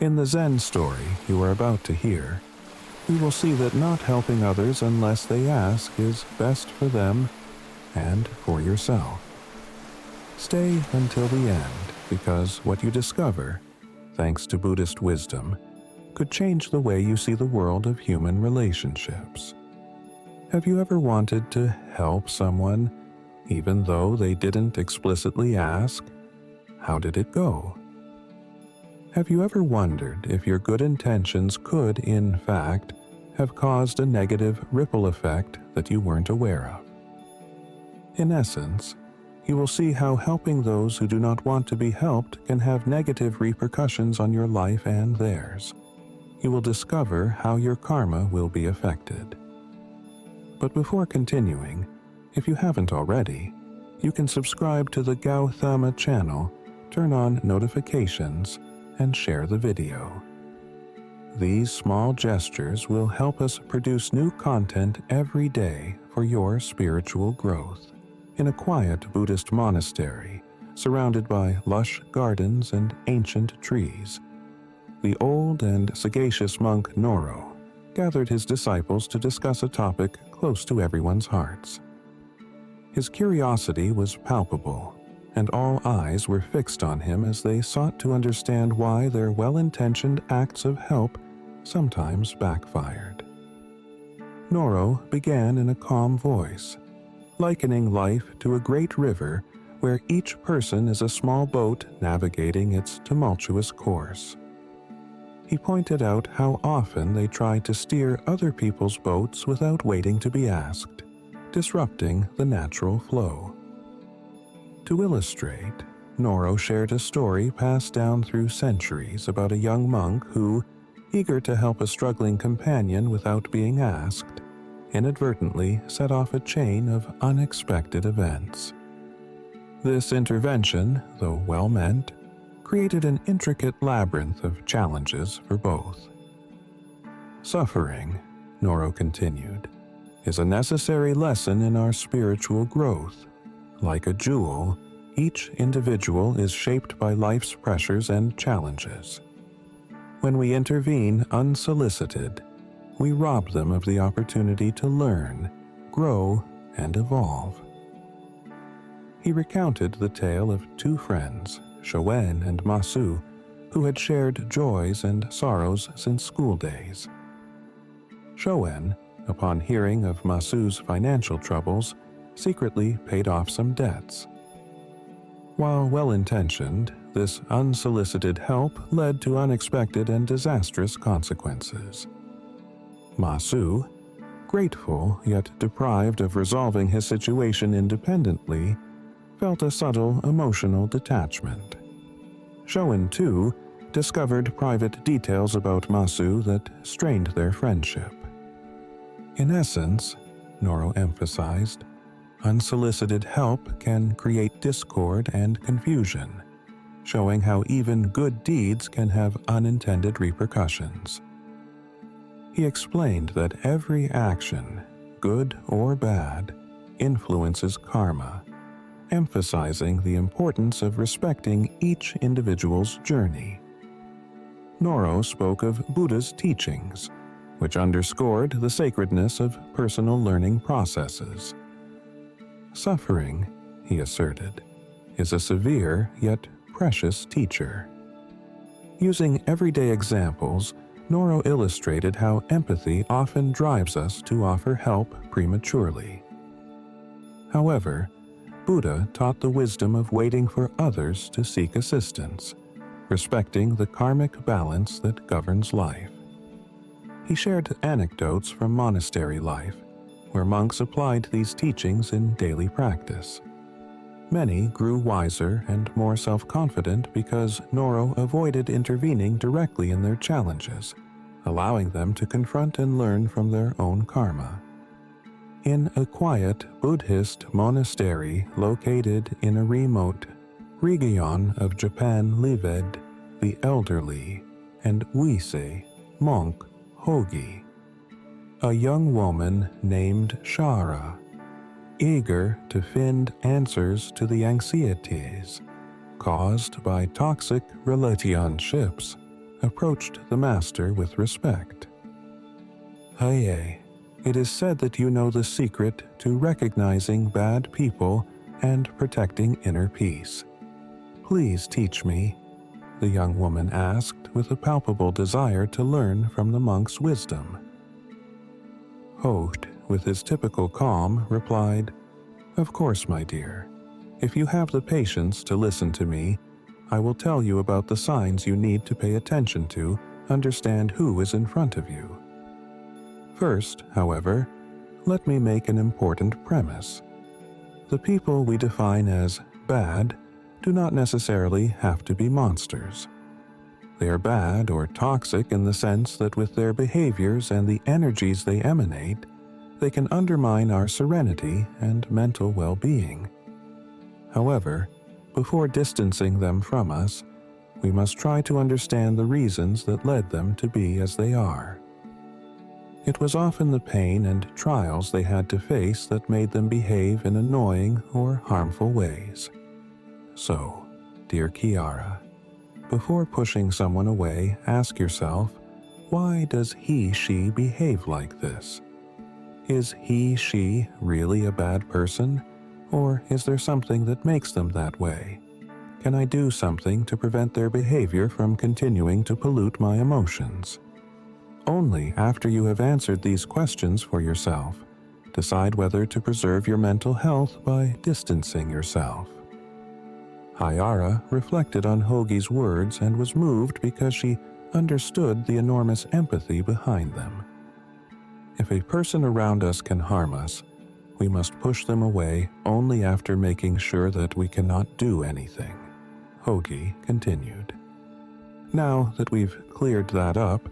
In the Zen story you are about to hear, we will see that not helping others unless they ask is best for them and for yourself. Stay until the end, because what you discover, thanks to Buddhist wisdom, could change the way you see the world of human relationships. Have you ever wanted to help someone, even though they didn't explicitly ask? How did it go? Have you ever wondered if your good intentions could, in fact, have caused a negative ripple effect that you weren't aware of? In essence, you will see how helping those who do not want to be helped can have negative repercussions on your life and theirs. You will discover how your karma will be affected. But before continuing, if you haven't already, you can subscribe to the Gautama channel, turn on notifications, and share the video. These small gestures will help us produce new content every day for your spiritual growth. In a quiet Buddhist monastery, surrounded by lush gardens and ancient trees, the old and sagacious monk Noro gathered his disciples to discuss a topic close to everyone's hearts. His curiosity was palpable, and all eyes were fixed on him as they sought to understand why their well-intentioned acts of help sometimes backfired. Noro began in a calm voice, likening life to a great river where each person is a small boat navigating its tumultuous course. He pointed out how often they try to steer other people's boats without waiting to be asked, disrupting the natural flow. To illustrate, Noro shared a story passed down through centuries about a young monk who, eager to help a struggling companion without being asked, inadvertently set off a chain of unexpected events. This intervention, though well-meant, created an intricate labyrinth of challenges for both. Suffering, Noro continued, is a necessary lesson in our spiritual growth. Like a jewel, each individual is shaped by life's pressures and challenges. When we intervene unsolicited, we rob them of the opportunity to learn, grow, and evolve. He recounted the tale of two friends, Shoen and Masu, who had shared joys and sorrows since school days. Shoen, upon hearing of Masu's financial troubles, secretly paid off some debts. While well-intentioned, this unsolicited help led to unexpected and disastrous consequences. Masu, grateful yet deprived of resolving his situation independently, felt a subtle emotional detachment. Shoen, too, discovered private details about Masu that strained their friendship. In essence, Noro emphasized, unsolicited help can create discord and confusion, showing how even good deeds can have unintended repercussions. He explained that every action, good or bad, influences karma, emphasizing the importance of respecting each individual's journey. Noro spoke of Buddha's teachings, which underscored the sacredness of personal learning processes. Suffering, he asserted, is a severe yet precious teacher. Using everyday examples, Noro illustrated how empathy often drives us to offer help prematurely. However, Buddha taught the wisdom of waiting for others to seek assistance, respecting the karmic balance that governs life. He shared anecdotes from monastery life, where monks applied these teachings in daily practice. Many grew wiser and more self-confident because Noro avoided intervening directly in their challenges, allowing them to confront and learn from their own karma. In a quiet Buddhist monastery located in a remote region of Japan lived the elderly and wise monk Hogi, a young woman named Shara, eager to find answers to the anxieties caused by toxic relationships approached the master with respect. Haye, it is said that you know the secret to recognizing bad people and protecting inner peace. Please teach me, the young woman asked with a palpable desire to learn from the monk's wisdom. Hoht, with his typical calm, replied, "Of course, my dear. If you have the patience to listen to me, I will tell you about the signs you need to pay attention to understand who is in front of you. First, however, let me make an important premise. The people we define as bad do not necessarily have to be monsters. They are bad or toxic in the sense that with their behaviors and the energies they emanate, they can undermine our serenity and mental well-being. However, before distancing them from us, we must try to understand the reasons that led them to be as they are. It was often the pain and trials they had to face that made them behave in annoying or harmful ways. So, dear Kiara, before pushing someone away, ask yourself, why does he/she behave like this? Is he/she really a bad person, or is there something that makes them that way? Can I do something to prevent their behavior from continuing to pollute my emotions? Only after you have answered these questions for yourself, decide whether to preserve your mental health by distancing yourself. Hayara reflected on Hogi's words and was moved because she understood the enormous empathy behind them. If a person around us can harm us, we must push them away only after making sure that we cannot do anything, Hogi continued. Now that we've cleared that up,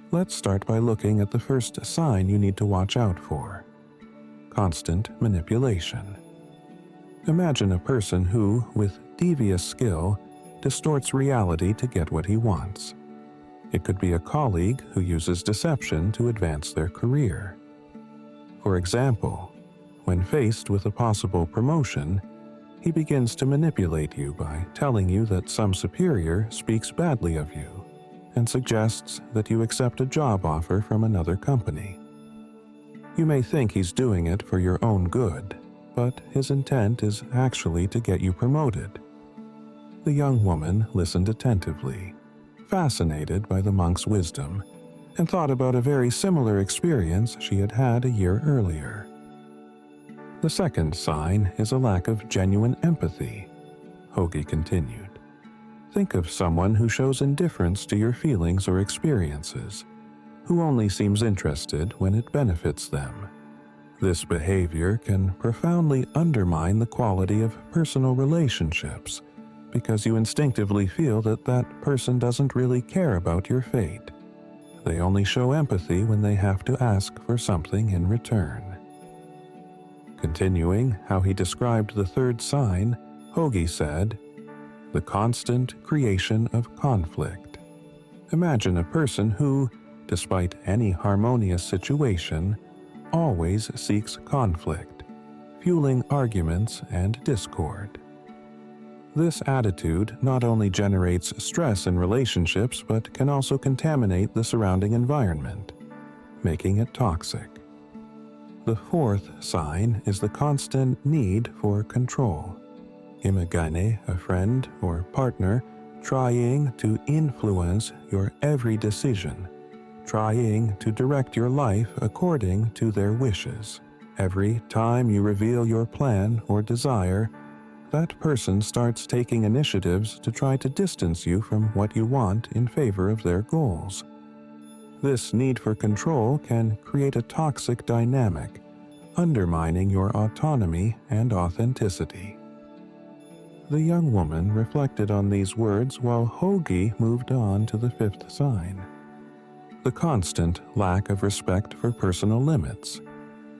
let's start by looking at the first sign you need to watch out for: constant manipulation. Imagine a person who, with devious skill, distorts reality to get what he wants. It could be a colleague who uses deception to advance their career. For example, when faced with a possible promotion, he begins to manipulate you by telling you that some superior speaks badly of you and suggests that you accept a job offer from another company. You may think he's doing it for your own good, but his intent is actually to get you promoted. The young woman listened attentively, fascinated by the monk's wisdom, and thought about a very similar experience she had had a year earlier. The second sign is a lack of genuine empathy, Hogi continued. Think of someone who shows indifference to your feelings or experiences, who only seems interested when it benefits them. This behavior can profoundly undermine the quality of personal relationships because you instinctively feel that that person doesn't really care about your fate. They only show empathy when they have to ask for something in return. Continuing how he described the third sign, Hogi said, the constant creation of conflict. Imagine a person who, despite any harmonious situation, always seeks conflict, fueling arguments and discord. This attitude not only generates stress in relationships but can also contaminate the surrounding environment, making it toxic. The fourth sign is the constant need for control. Imagine a friend or partner trying to influence your every decision, trying to direct your life according to their wishes. Every time you reveal your plan or desire, that person starts taking initiatives to try to distance you from what you want in favor of their goals. This need for control can create a toxic dynamic, undermining your autonomy and authenticity. The young woman reflected on these words while Hogi moved on to the fifth sign. The constant lack of respect for personal limits.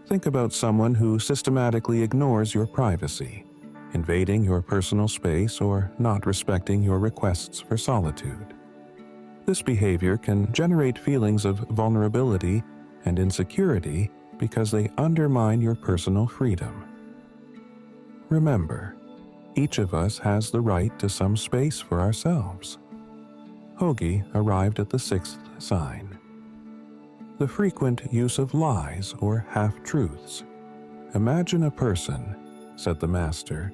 Think about someone who systematically ignores your privacy, invading your personal space or not respecting your requests for solitude. This behavior can generate feelings of vulnerability and insecurity because they undermine your personal freedom. Remember, each of us has the right to some space for ourselves. Hogi arrived at the sixth sign. The frequent use of lies or half-truths. Imagine a person, said the master,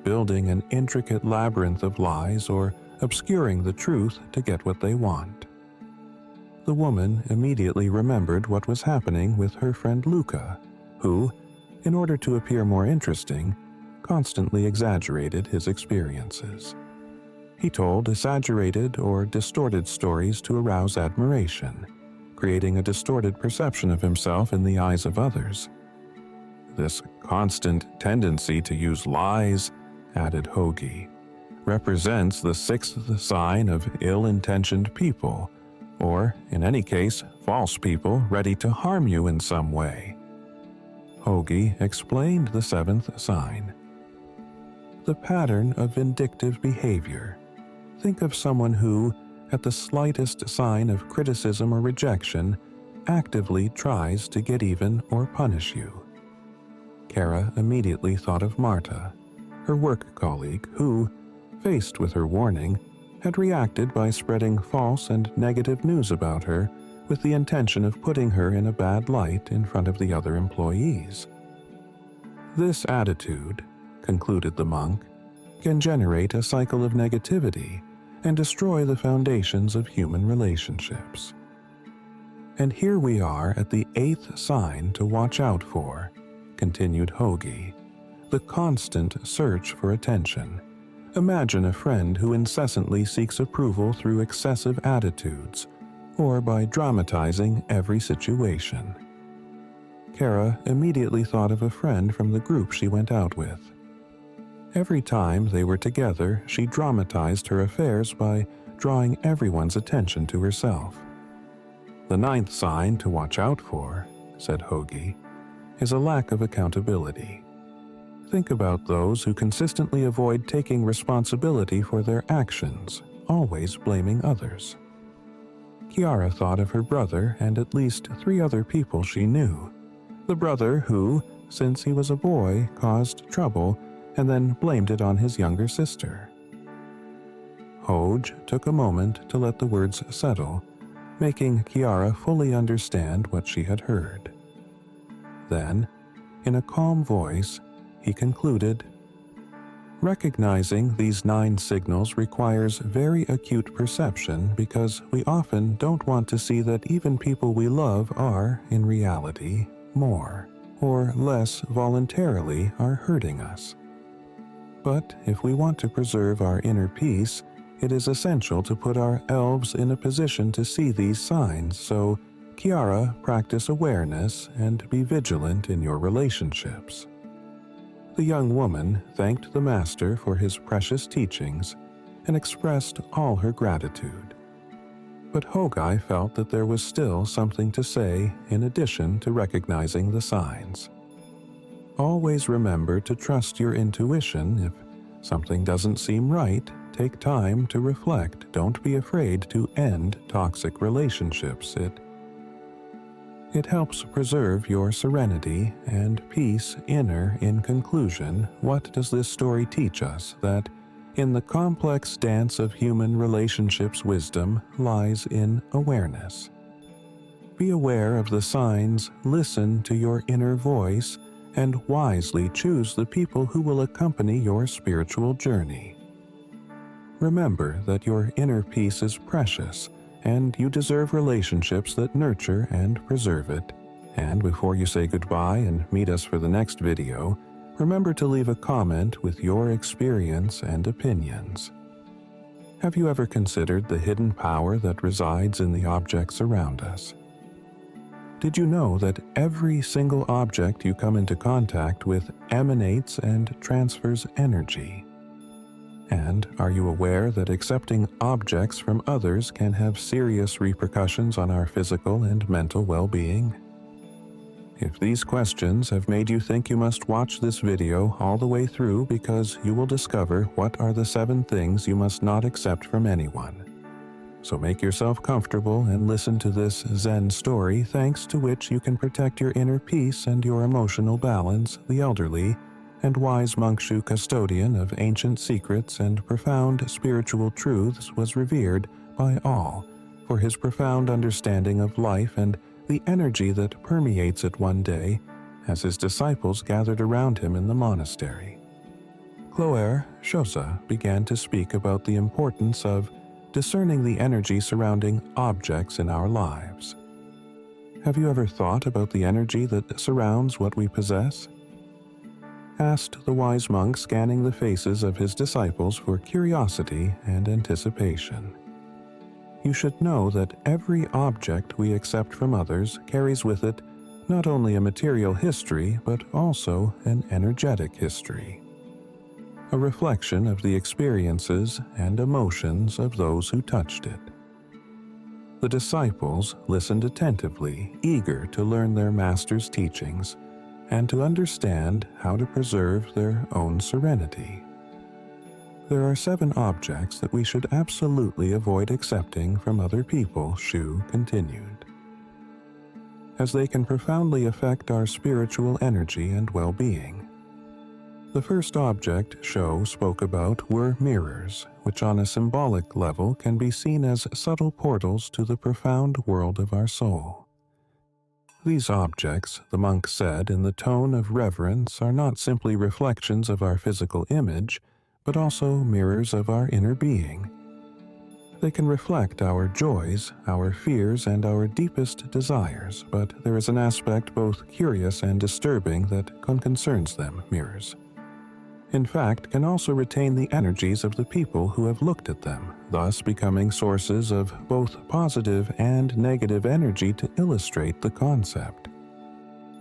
building an intricate labyrinth of lies or obscuring the truth to get what they want. The woman immediately remembered what was happening with her friend Luca, who, in order to appear more interesting, constantly exaggerated his experiences. He told exaggerated or distorted stories to arouse admiration, creating a distorted perception of himself in the eyes of others. This constant tendency to use lies, added Hogi, represents the sixth sign of ill-intentioned people, or, in any case, false people ready to harm you in some way. Hogi explained the seventh sign. The pattern of vindictive behavior. Think of someone who, at the slightest sign of criticism or rejection, actively tries to get even or punish you. Kara immediately thought of Marta, her work colleague who, faced with her warning, had reacted by spreading false and negative news about her with the intention of putting her in a bad light in front of the other employees. This attitude, concluded the monk, can generate a cycle of negativity and destroy the foundations of human relationships. And here we are at the eighth sign to watch out for, continued Hogi, the constant search for attention. Imagine a friend who incessantly seeks approval through excessive attitudes or by dramatizing every situation. Kara immediately thought of a friend from the group she went out with. Every time they were together, she dramatized her affairs by drawing everyone's attention to herself. The ninth sign to watch out for, said Hogi, is a lack of accountability. Think about those who consistently avoid taking responsibility for their actions, always blaming others. Kiara thought of her brother and at least 3 other people she knew. The brother who, since he was a boy, caused trouble and then blamed it on his younger sister. Hoj took a moment to let the words settle, making Kiara fully understand what she had heard. Then, in a calm voice, he concluded, recognizing these 9 signals requires very acute perception because we often don't want to see that even people we love are, in reality, more or less voluntarily are hurting us. But if we want to preserve our inner peace, it is essential to put our elves in a position to see these signs, so Kiara, practice awareness and be vigilant in your relationships. The young woman thanked the master for his precious teachings and expressed all her gratitude. But Hogi felt that there was still something to say in addition to recognizing the signs. Always remember to trust your intuition. If something doesn't seem right, take time to reflect. Don't be afraid to end toxic relationships. It helps preserve your serenity and peace inner. In conclusion, what does this story teach us? That in the complex dance of human relationships, wisdom lies in awareness. Be aware of the signs, listen to your inner voice, and wisely choose the people who will accompany your spiritual journey. Remember that your inner peace is precious, and you deserve relationships that nurture and preserve it. And before you say goodbye and meet us for the next video, remember to leave a comment with your experience and opinions. Have you ever considered the hidden power that resides in the objects around us? Did you know that every single object you come into contact with emanates and transfers energy? And are you aware that accepting objects from others can have serious repercussions on our physical and mental well-being? If these questions have made you think you must watch this video all the way through, because you will discover what are the 7 things you must not accept from anyone. So make yourself comfortable and listen to this Zen story, thanks to which you can protect your inner peace and your emotional balance. The elderly and wise monk Shu, custodian of ancient secrets and profound spiritual truths, was revered by all for his profound understanding of life and the energy that permeates it one day as his disciples gathered around him in the monastery. Cloer Shosa began to speak about the importance of discerning the energy surrounding objects in our lives. Have you ever thought about the energy that surrounds what we possess? Asked the wise monk, scanning the faces of his disciples for curiosity and anticipation. You should know that every object we accept from others carries with it not only a material history but also an energetic history, a reflection of the experiences and emotions of those who touched it. The disciples listened attentively, eager to learn their master's teachings and to understand how to preserve their own serenity. There are 7 objects that we should absolutely avoid accepting from other people, Shu continued, as they can profoundly affect our spiritual energy and well-being. The first object Sho spoke about were mirrors, which on a symbolic level can be seen as subtle portals to the profound world of our soul. These objects, the monk said in the tone of reverence, are not simply reflections of our physical image, but also mirrors of our inner being. They can reflect our joys, our fears, and our deepest desires, but there is an aspect both curious and disturbing that concerns them, mirrors. In fact, can also retain the energies of the people who have looked at them, thus becoming sources of both positive and negative energy to illustrate the concept.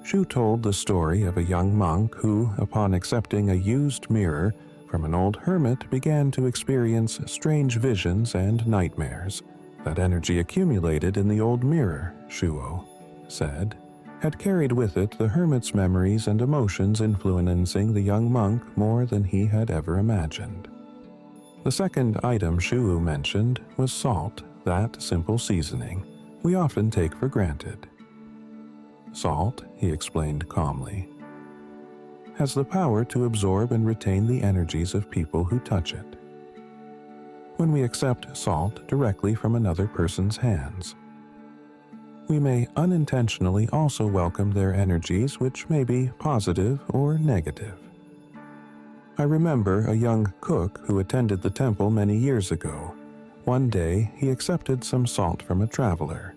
Shu told the story of a young monk who, upon accepting a used mirror from an old hermit, began to experience strange visions and nightmares. That energy accumulated in the old mirror, Shuo said, had carried with it the hermit's memories and emotions, influencing the young monk more than he had ever imagined. The second item Shu mentioned was salt, that simple seasoning we often take for granted. Salt, he explained calmly, has the power to absorb and retain the energies of people who touch it. When we accept salt directly from another person's hands, we may unintentionally also welcome their energies, which may be positive or negative. I remember a young cook who attended the temple many years ago. One day he accepted some salt from a traveler,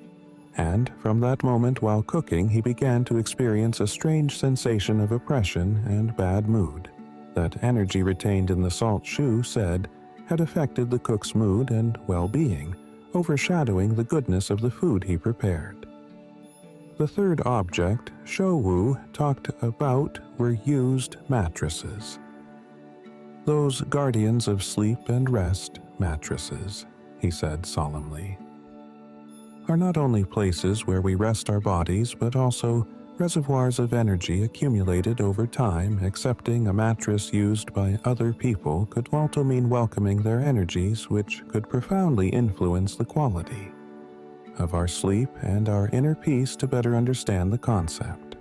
and from that moment while cooking he began to experience a strange sensation of oppression and bad mood. That energy retained in the salt, Shu said, had affected the cook's mood and well-being, overshadowing the goodness of the food he prepared. The third object Shou talked about were used mattresses. Those guardians of sleep and rest, mattresses, he said solemnly, are not only places where we rest our bodies, but also reservoirs of energy accumulated over time. Accepting a mattress used by other people could also mean welcoming their energies, which could profoundly influence the quality of our sleep and our inner peace. To better understand the concept,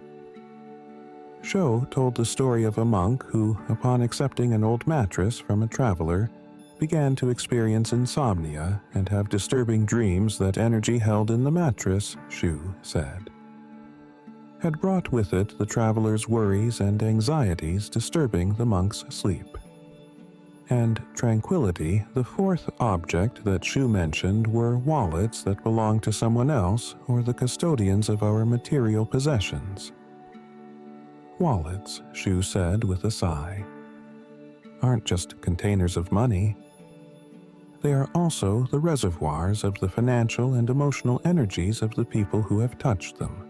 Sho told the story of a monk who, upon accepting an old mattress from a traveler, began to experience insomnia and have disturbing dreams. That energy held in the mattress, Shu said, had brought with it the traveler's worries and anxieties, disturbing the monk's sleep and tranquility. The fourth object that Shu mentioned were wallets that belong to someone else or the custodians of our material possessions. Wallets, Shu said with a sigh, aren't just containers of money. They are also the reservoirs of the financial and emotional energies of the people who have touched them.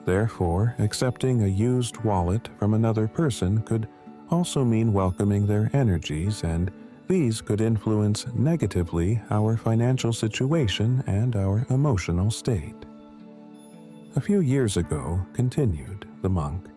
Therefore, accepting a used wallet from another person could also mean welcoming their energies, and these could influence negatively our financial situation and our emotional state. A few years ago, continued the monk,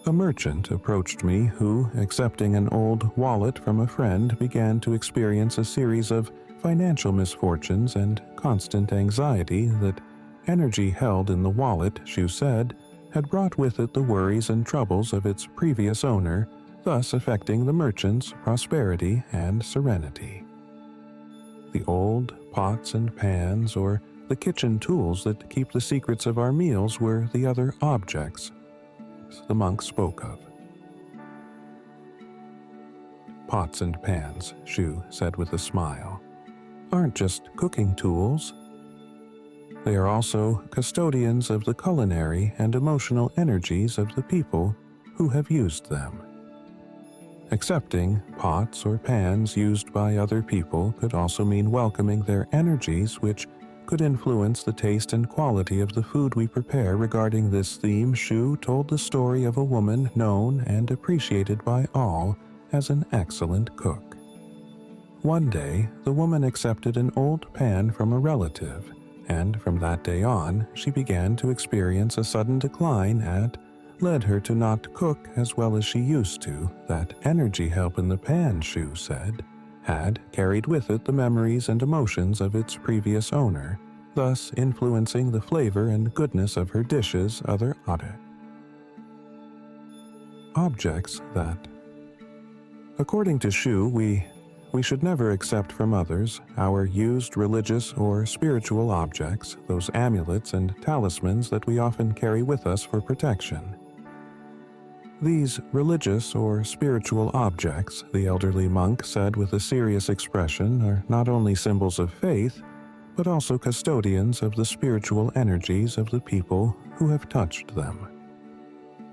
a merchant approached me who, accepting an old wallet from a friend, began to experience a series of financial misfortunes and constant anxiety. That energy held in the wallet, Shu said, had brought with it the worries and troubles of its previous owner, thus affecting the merchant's prosperity and serenity. The old pots and pans or the kitchen tools that keep the secrets of our meals were the other objects the monk spoke of. Pots and pans, Shu said with a smile, aren't just cooking tools. They are also custodians of the culinary and emotional energies of the people who have used them. Accepting pots or pans used by other people could also mean welcoming their energies, which could influence the taste and quality of the food we prepare. Regarding this theme, Shu told the story of a woman known and appreciated by all as an excellent cook. One day, the woman accepted an old pan from a relative, and from that day on, she began to experience a sudden decline that led her to not cook as well as she used to. That energy held in the pan, Shu said, had carried with it the memories and emotions of its previous owner, thus influencing the flavor and goodness of her dishes. Other objects that. According to Shu, we should never accept from others our used religious or spiritual objects, those amulets and talismans that we often carry with us for protection. These religious or spiritual objects, the elderly monk said with a serious expression, are not only symbols of faith, but also custodians of the spiritual energies of the people who have touched them.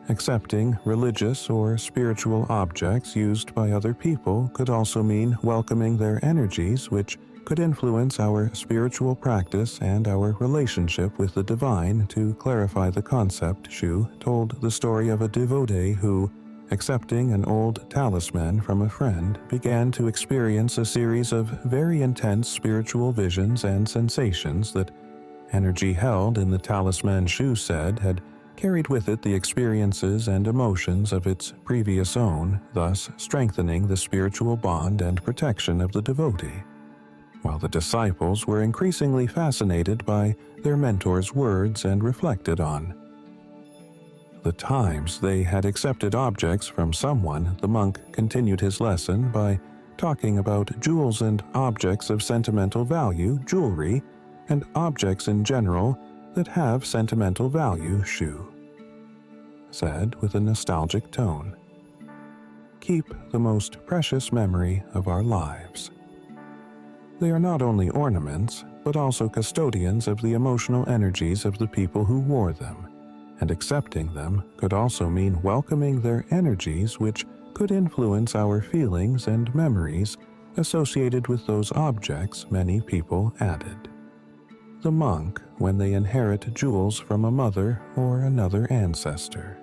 Accepting religious or spiritual objects used by other people could also mean welcoming their energies, which could influence our spiritual practice and our relationship with the divine. To clarify the concept, Shu told the story of a devotee who, accepting an old talisman from a friend, began to experience a series of very intense spiritual visions and sensations. That energy held in the talisman, Shu said, had carried with it the experiences and emotions of its previous own, thus strengthening the spiritual bond and protection of the devotee. While the disciples were increasingly fascinated by their mentor's words and reflected on the times they had accepted objects from someone, the monk continued his lesson by talking about jewels and objects of sentimental value, jewelry, and objects in general that have sentimental value. Shu said with a nostalgic tone, keep the most precious memory of our lives. They are not only ornaments, but also custodians of the emotional energies of the people who wore them, and accepting them could also mean welcoming their energies, which could influence our feelings and memories associated with those objects. Many people added. The monk, when they inherit jewels from a mother or another ancestor,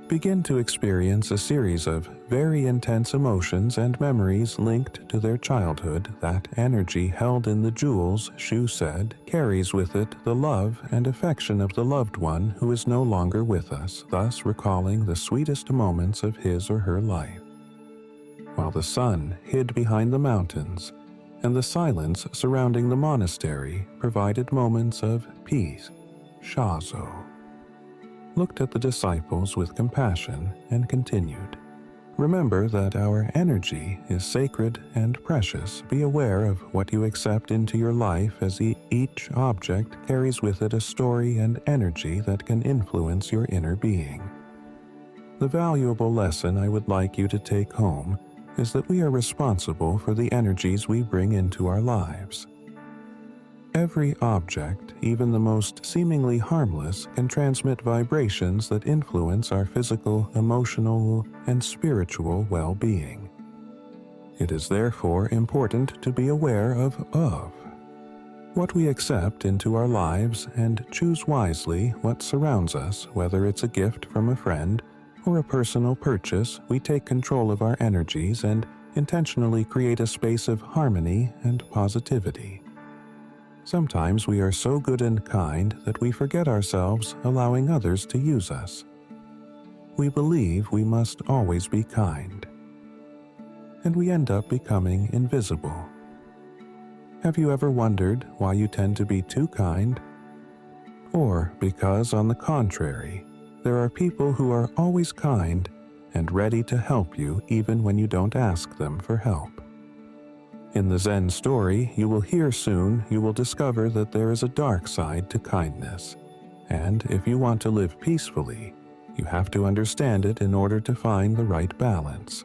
begin to experience a series of very intense emotions and memories linked to their childhood. That energy held in the jewels, Shu said, carries with it the love and affection of the loved one who is no longer with us, thus recalling the sweetest moments of his or her life. While the sun hid behind the mountains, and the silence surrounding the monastery provided moments of peace, Shazo looked at the disciples with compassion and continued, remember that our energy is sacred and precious. Be aware of what you accept into your life, as each object carries with it a story and energy that can influence your inner being. The valuable lesson I would like you to take home is that we are responsible for the energies we bring into our lives. Every object, even the most seemingly harmless, can transmit vibrations that influence our physical, emotional, and spiritual well-being. It is therefore important to be aware of what we accept into our lives and choose wisely what surrounds us. Whether it's a gift from a friend or a personal purchase, we take control of our energies and intentionally create a space of harmony and positivity. Sometimes we are so good and kind that we forget ourselves, allowing others to use us. We believe we must always be kind, and we end up becoming invisible. Have you ever wondered why you tend to be too kind? Or because, on the contrary, there are people who are always kind and ready to help you even when you don't ask them for help? In the Zen story you will hear soon, you will discover that there is a dark side to kindness, and if you want to live peacefully, you have to understand it in order to find the right balance.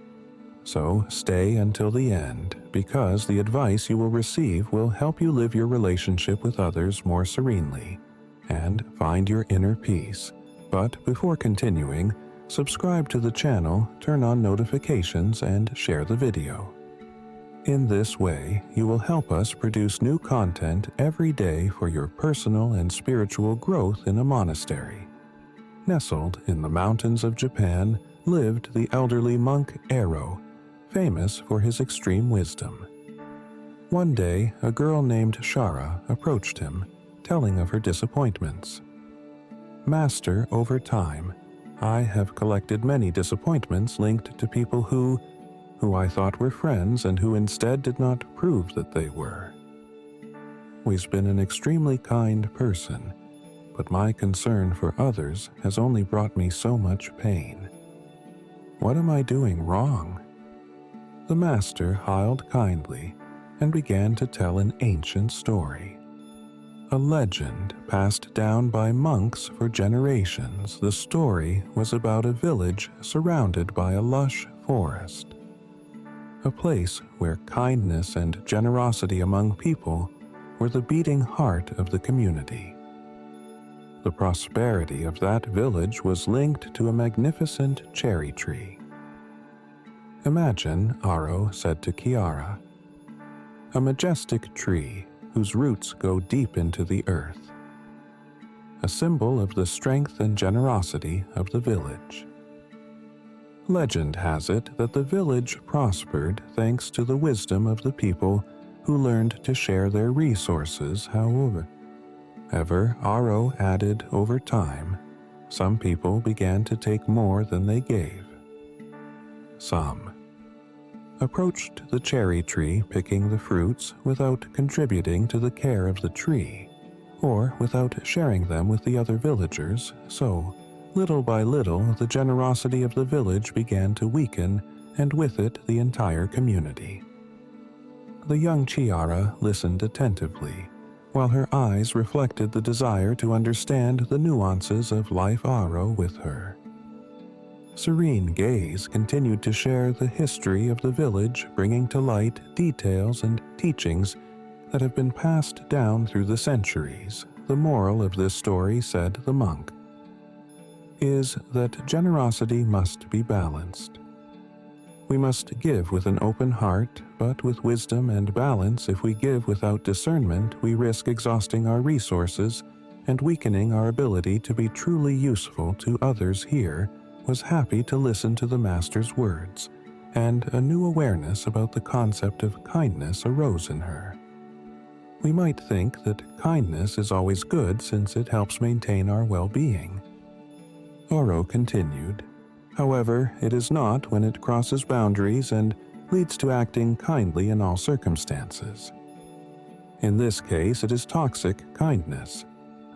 So stay until the end, because the advice you will receive will help you live your relationship with others more serenely and find your inner peace. But before continuing, subscribe to the channel, turn on notifications, and share the video. In this way, you will help us produce new content every day for your personal and spiritual growth in a monastery. Nestled in the mountains of Japan lived the elderly monk Ero, famous for his extreme wisdom. One day, a girl named Shara approached him, telling of her disappointments. "Master, over time, I have collected many disappointments linked to people who I thought were friends and who instead did not prove that they were. Always been an extremely kind person, but my concern for others has only brought me so much pain. What am I doing wrong?" The master smiled kindly and began to tell an ancient story. A legend passed down by monks for generations. The story was about a village surrounded by a lush forest. A place where kindness and generosity among people were the beating heart of the community. The prosperity of that village was linked to a magnificent cherry tree. "Imagine," Aro said to Chiara, "a majestic tree whose roots go deep into the earth, a symbol of the strength and generosity of the village." Legend has it that the village prospered thanks to the wisdom of the people who learned to share their resources. However, Aro added, over time, some people began to take more than they gave. Some approached the cherry tree picking the fruits without contributing to the care of the tree, or without sharing them with the other villagers, so little by little the generosity of the village began to weaken, and with it the entire community. The young Chiara listened attentively, while her eyes reflected the desire to understand the nuances of life. Aro with her serene gaze continued to share the history of the village, bringing to light details and teachings that have been passed down through the centuries. "The moral of this story," said the monk, "is that generosity must be balanced. We must give with an open heart, but with wisdom and balance. If we give without discernment, we risk exhausting our resources and weakening our ability to be truly useful to others." Here was happy to listen to the master's words, and a new awareness about the concept of kindness arose in her. We might think that kindness is always good since it helps maintain our well-being. Aro continued, "However, it is not when it crosses boundaries and leads to acting kindly in all circumstances. In this case, it is toxic kindness,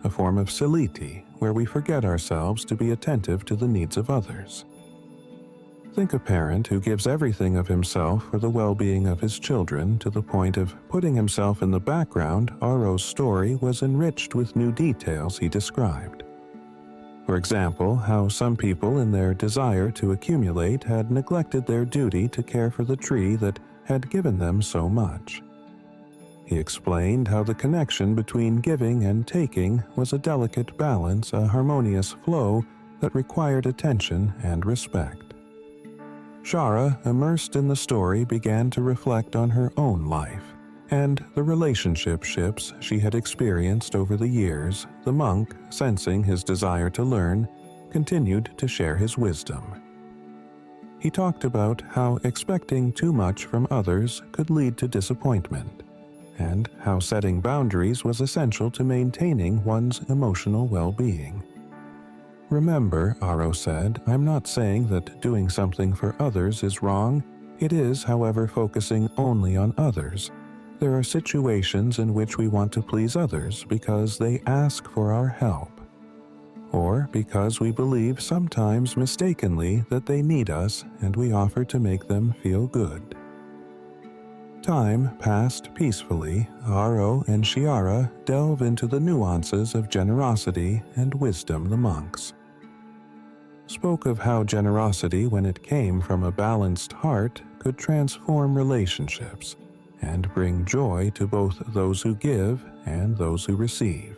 a form of solitude where we forget ourselves to be attentive to the needs of others. Think a parent who gives everything of himself for the well-being of his children to the point of putting himself in the background. Aro's story was enriched with new details he described. For example, how some people in their desire to accumulate had neglected their duty to care for the tree that had given them so much. He explained how the connection between giving and taking was a delicate balance, a harmonious flow that required attention and respect. Shara, immersed in the story, began to reflect on her own life and the relationships she had experienced over the years. The monk, sensing his desire to learn, continued to share his wisdom. He talked about how expecting too much from others could lead to disappointment, and how setting boundaries was essential to maintaining one's emotional well-being. "Remember," Aro said, "I'm not saying that doing something for others is wrong. It is, however, focusing only on others. There are situations in which we want to please others because they ask for our help, or because we believe, sometimes mistakenly, that they need us and we offer to make them feel good." Time passed peacefully. Aro and Chiara delve into the nuances of generosity and wisdom. The monks spoke of how generosity, when it came from a balanced heart, could transform relationships and bring joy to both those who give and those who receive.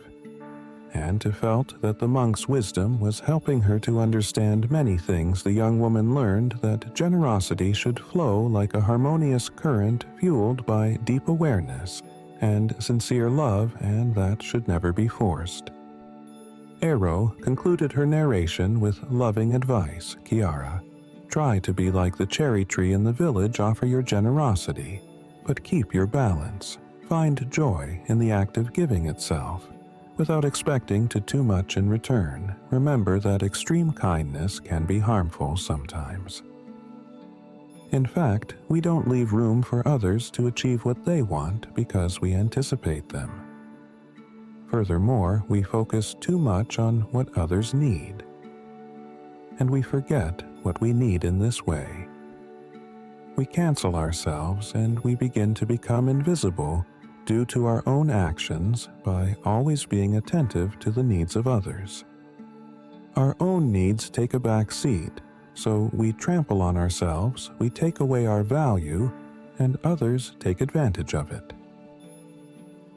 And felt that the monk's wisdom was helping her to understand many things. The young woman learned that generosity should flow like a harmonious current fueled by deep awareness and sincere love, and that should never be forced. Aro concluded her narration with loving advice. Chiara, try to be like the cherry tree in the village. Offer your generosity, but keep your balance. Find joy in the act of giving itself, without expecting too much in return. Remember that extreme kindness can be harmful sometimes. In fact, we don't leave room for others to achieve what they want because we anticipate them. Furthermore, we focus too much on what others need, and we forget what we need. In this way, we cancel ourselves and we begin to become invisible due to our own actions by always being attentive to the needs of others. Our own needs take a back seat, so we trample on ourselves, we take away our value, and others take advantage of it.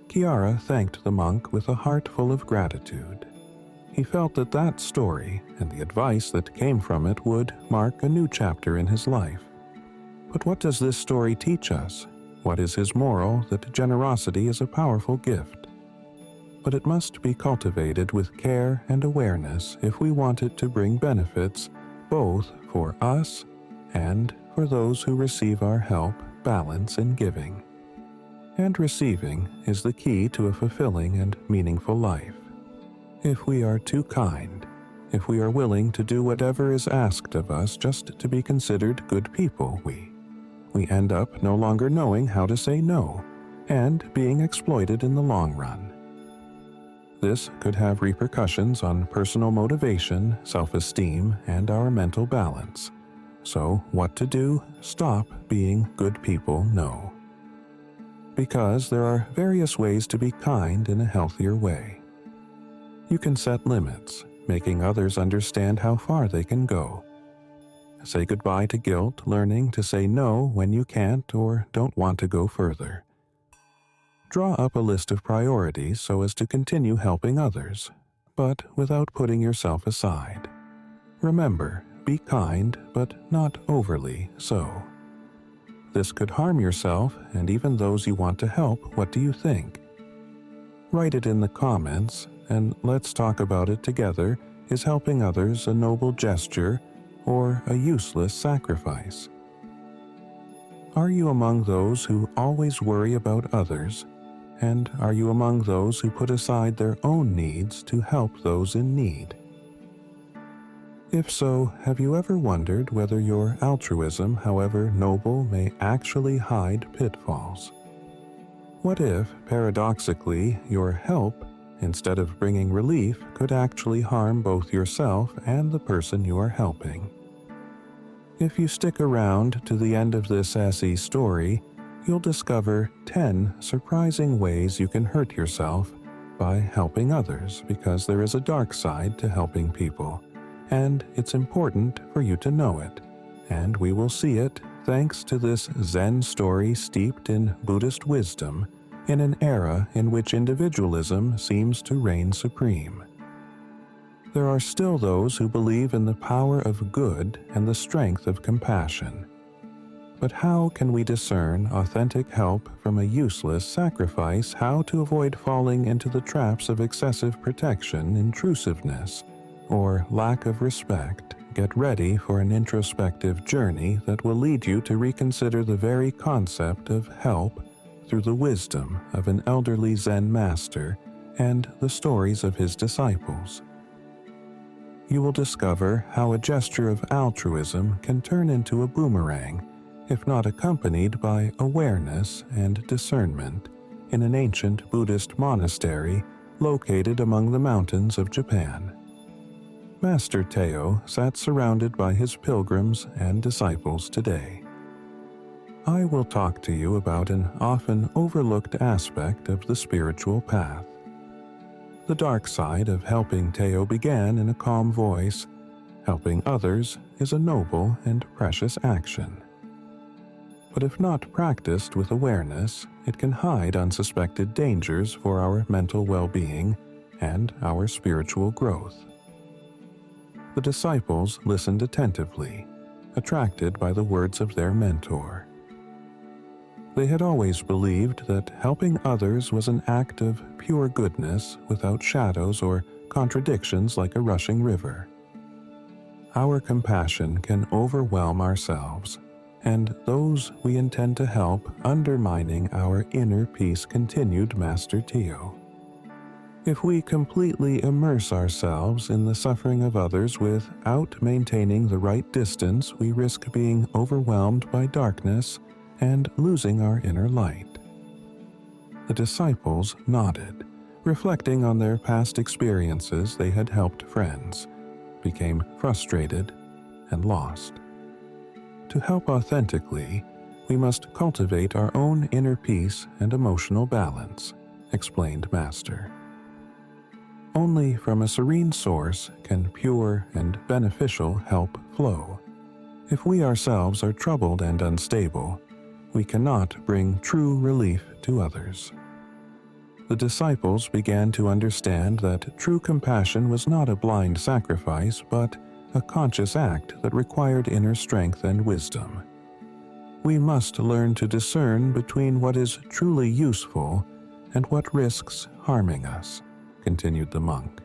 Chiara thanked the monk with a heart full of gratitude. He felt that that story and the advice that came from it would mark a new chapter in his life. But what does this story teach us? What is his moral? That generosity is a powerful gift, but it must be cultivated with care and awareness if we want it to bring benefits both for us and for those who receive our help. Balance in giving and receiving is the key to a fulfilling and meaningful life. If we are too kind, if we are willing to do whatever is asked of us just to be considered good people, we end up no longer knowing how to say no and being exploited in the long run. This could have repercussions on personal motivation, self-esteem, and our mental balance. So, what to do? Stop being good people. No. Because there are various ways to be kind in a healthier way. You can set limits, making others understand how far they can go. Say goodbye to guilt, learning to say no when you can't or don't want to go further. Draw up a list of priorities so as to continue helping others, but without putting yourself aside. Remember, be kind, but not overly so. This could harm yourself and even those you want to help. What do you think? Write it in the comments, and let's talk about it together. Is helping others a noble gesture or a useless sacrifice? Are you among those who always worry about others? And are you among those who put aside their own needs to help those in need? If so, have you ever wondered whether your altruism, however noble, may actually hide pitfalls? What if, paradoxically, your help, instead of bringing relief, could actually harm both yourself and the person you are helping? If you stick around to the end of this SE story, you'll discover 10 surprising ways you can hurt yourself by helping others, because there is a dark side to helping people, and it's important for you to know it. And we will see it thanks to this Zen story steeped in Buddhist wisdom in an era in which individualism seems to reign supreme. There are still those who believe in the power of good and the strength of compassion. But how can we discern authentic help from a useless sacrifice? How to avoid falling into the traps of excessive protection, intrusiveness, or lack of respect? Get ready for an introspective journey that will lead you to reconsider the very concept of help through the wisdom of an elderly Zen master and the stories of his disciples. You will discover how a gesture of altruism can turn into a boomerang if not accompanied by awareness and discernment in an ancient Buddhist monastery located among the mountains of Japan. Master Teo sat surrounded by his pilgrims and disciples today. I will talk to you about an often overlooked aspect of the spiritual path. The dark side of helping Teo began in a calm voice. Helping others is a noble and precious action. But if not practiced with awareness, it can hide unsuspected dangers for our mental well-being and our spiritual growth. The disciples listened attentively, attracted by the words of their mentor. They had always believed that helping others was an act of pure goodness without shadows or contradictions like a rushing river. Our compassion can overwhelm ourselves and those we intend to help, undermining our inner peace, continued Master Teo. If we completely immerse ourselves in the suffering of others without maintaining the right distance, we risk being overwhelmed by darkness and losing our inner light. The disciples nodded, reflecting on their past experiences. They had helped friends, became frustrated, and lost. To help authentically, we must cultivate our own inner peace and emotional balance, explained Master. Only from a serene source can pure and beneficial help flow. If we ourselves are troubled and unstable, we cannot bring true relief to others. The disciples began to understand that true compassion was not a blind sacrifice, but a conscious act that required inner strength and wisdom. We must learn to discern between what is truly useful and what risks harming us, continued the monk.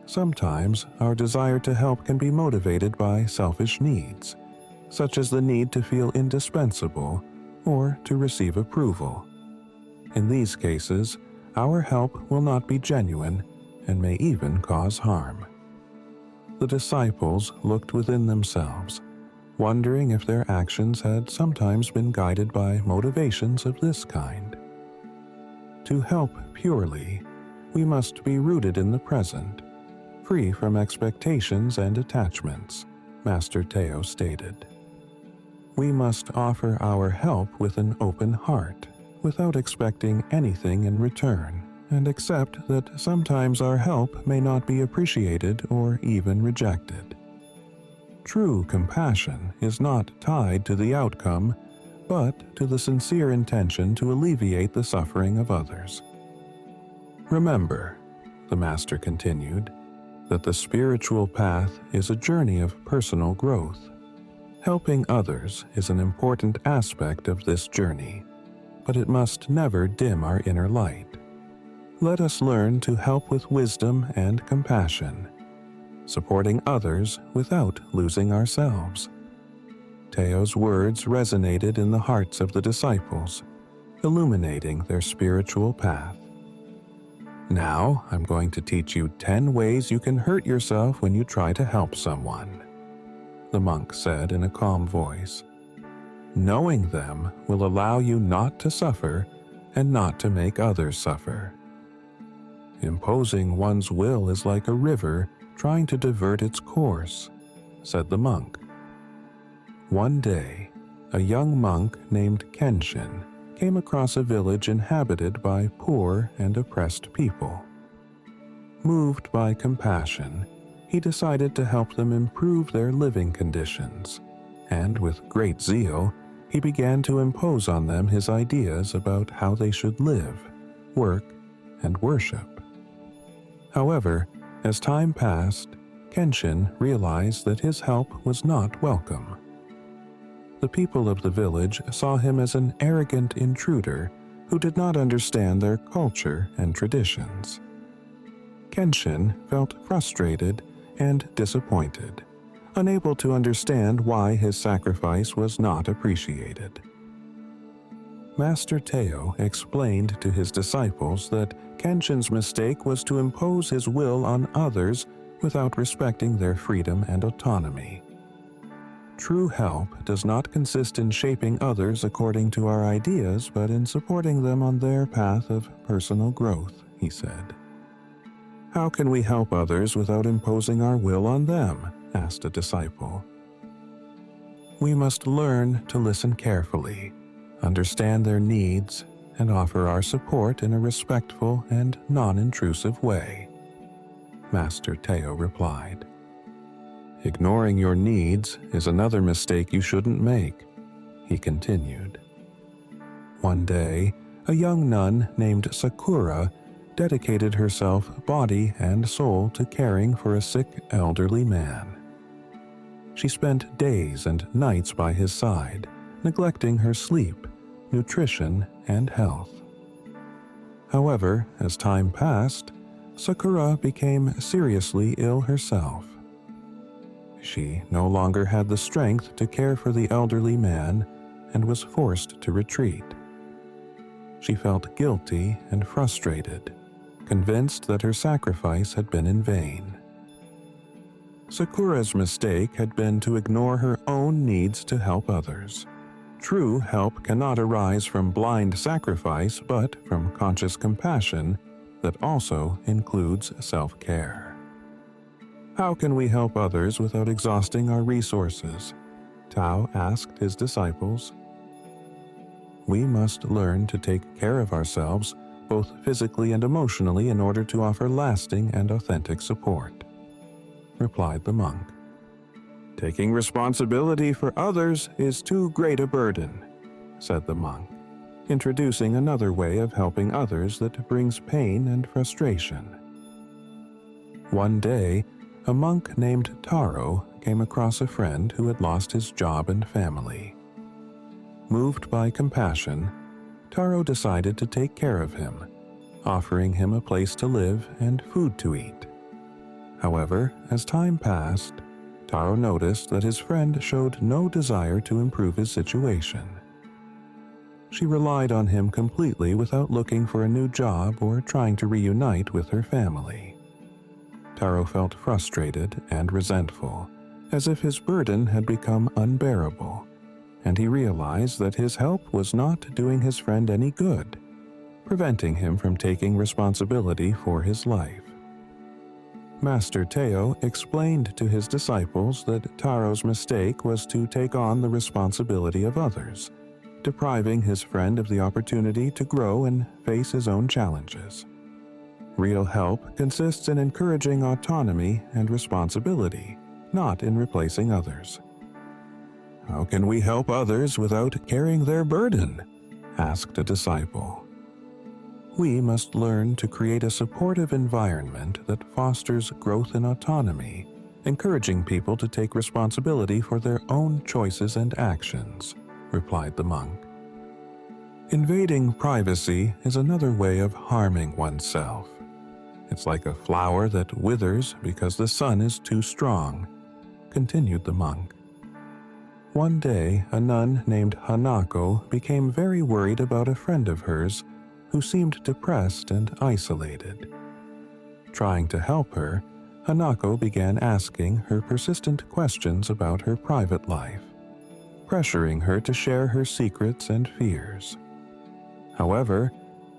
Sometimes our desire to help can be motivated by selfish needs, such as the need to feel indispensable or to receive approval. In these cases, our help will not be genuine and may even cause harm. The disciples looked within themselves, wondering if their actions had sometimes been guided by motivations of this kind. To help purely, we must be rooted in the present, free from expectations and attachments, Master Teo stated. We must offer our help with an open heart, without expecting anything in return, and accept that sometimes our help may not be appreciated or even rejected. True compassion is not tied to the outcome, but to the sincere intention to alleviate the suffering of others. Remember, the Master continued, that the spiritual path is a journey of personal growth. Helping others is an important aspect of this journey, but it must never dim our inner light. Let us learn to help with wisdom and compassion, supporting others without losing ourselves. Teo's words resonated in the hearts of the disciples, illuminating their spiritual path. Now, I'm going to teach you 10 ways you can hurt yourself when you try to help someone, the monk said in a calm voice. Knowing them will allow you not to suffer and not to make others suffer. Imposing one's will is like a river trying to divert its course, said the monk. One day, a young monk named Kenshin came across a village inhabited by poor and oppressed people. Moved by compassion, he decided to help them improve their living conditions, and with great zeal, he began to impose on them his ideas about how they should live, work, and worship. However, as time passed, Kenshin realized that his help was not welcome. The people of the village saw him as an arrogant intruder who did not understand their culture and traditions. Kenshin felt frustrated and disappointed, unable to understand why his sacrifice was not appreciated. Master Teo explained to his disciples that Kenshin's mistake was to impose his will on others without respecting their freedom and autonomy. True help does not consist in shaping others according to our ideas, but in supporting them on their path of personal growth, he said. How can we help others without imposing our will on them? Asked a disciple. We must learn to listen carefully, understand their needs, and offer our support in a respectful and non-intrusive way, Master Teo replied. Ignoring your needs is another mistake you shouldn't make, he continued. One day, a young nun named Sakura dedicated herself body and soul to caring for a sick elderly man. She spent days and nights by his side, neglecting her sleep, nutrition, and health. However, as time passed, Sakura became seriously ill herself. She no longer had the strength to care for the elderly man and was forced to retreat. She felt guilty and frustrated, convinced that her sacrifice had been in vain. Sakura's mistake had been to ignore her own needs to help others. True help cannot arise from blind sacrifice, but from conscious compassion that also includes self-care. How can we help others without exhausting our resources? Tao asked his disciples. We must learn to take care of ourselves, both physically and emotionally, in order to offer lasting and authentic support, replied the monk. Taking responsibility for others is too great a burden, said the monk, introducing another way of helping others that brings pain and frustration. One day, a monk named Taro came across a friend who had lost his job and family. Moved by compassion, Taro decided to take care of him, offering him a place to live and food to eat. However, as time passed, Taro noticed that his friend showed no desire to improve his situation. She relied on him completely without looking for a new job or trying to reunite with her family. Taro felt frustrated and resentful, as if his burden had become unbearable, and he realized that his help was not doing his friend any good, preventing him from taking responsibility for his life. Master Teo explained to his disciples that Taro's mistake was to take on the responsibility of others, depriving his friend of the opportunity to grow and face his own challenges. Real help consists in encouraging autonomy and responsibility, not in replacing others. How can we help others without carrying their burden? Asked a disciple. We must learn to create a supportive environment that fosters growth and autonomy, encouraging people to take responsibility for their own choices and actions, replied the monk. Invading privacy is another way of harming oneself. It's like a flower that withers because the sun is too strong, continued the monk. One day, a nun named Hanako became very worried about a friend of hers who seemed depressed and isolated. Trying to help her, Hanako began asking her persistent questions about her private life, pressuring her to share her secrets and fears. However,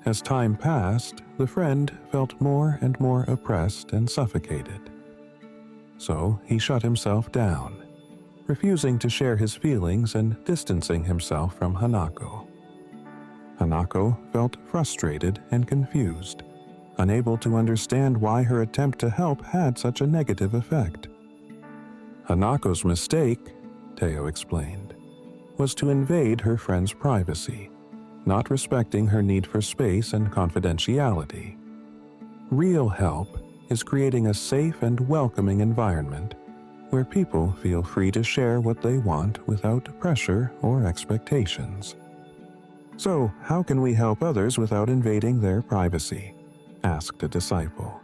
as time passed, the friend felt more and more oppressed and suffocated. So he shut himself down, refusing to share his feelings and distancing himself from Hanako. Hanako felt frustrated and confused, unable to understand why her attempt to help had such a negative effect. Hanako's mistake, Teo explained, was to invade her friend's privacy, not respecting her need for space and confidentiality. Real help is creating a safe and welcoming environment where people feel free to share what they want without pressure or expectations. So, how can we help others without invading their privacy? Asked a disciple.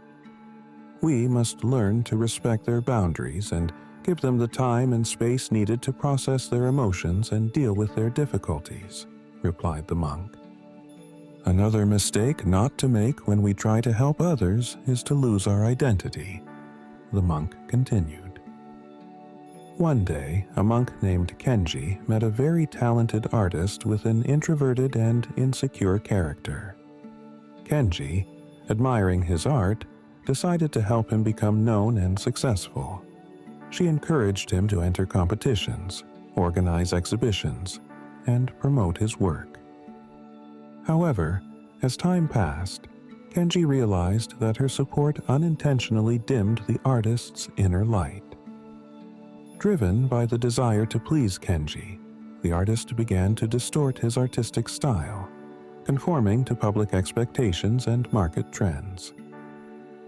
We must learn to respect their boundaries and give them the time and space needed to process their emotions and deal with their difficulties, replied the monk. Another mistake not to make when we try to help others is to lose our identity, the monk continued. One day, a monk named Kenji met a very talented artist with an introverted and insecure character. Kenji, admiring his art, decided to help him become known and successful. She encouraged him to enter competitions, organize exhibitions, and promote his work. However, as time passed, Kenji realized that her support unintentionally dimmed the artist's inner light. Driven by the desire to please Kenji, the artist began to distort his artistic style, conforming to public expectations and market trends.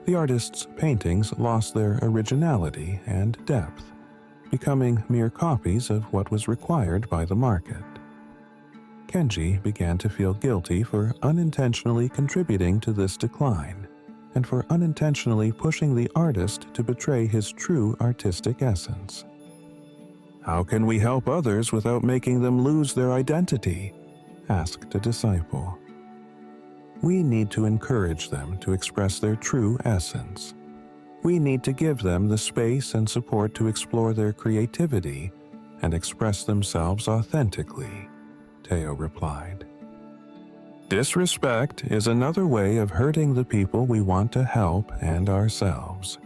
The artist's paintings lost their originality and depth, becoming mere copies of what was required by the market. Kenji began to feel guilty for unintentionally contributing to this decline, and for unintentionally pushing the artist to betray his true artistic essence. "How can we help others without making them lose their identity?" asked a disciple. "We need to encourage them to express their true essence. We need to give them the space and support to explore their creativity and express themselves authentically," Teo replied. "Disrespect is another way of hurting the people we want to help and ourselves,"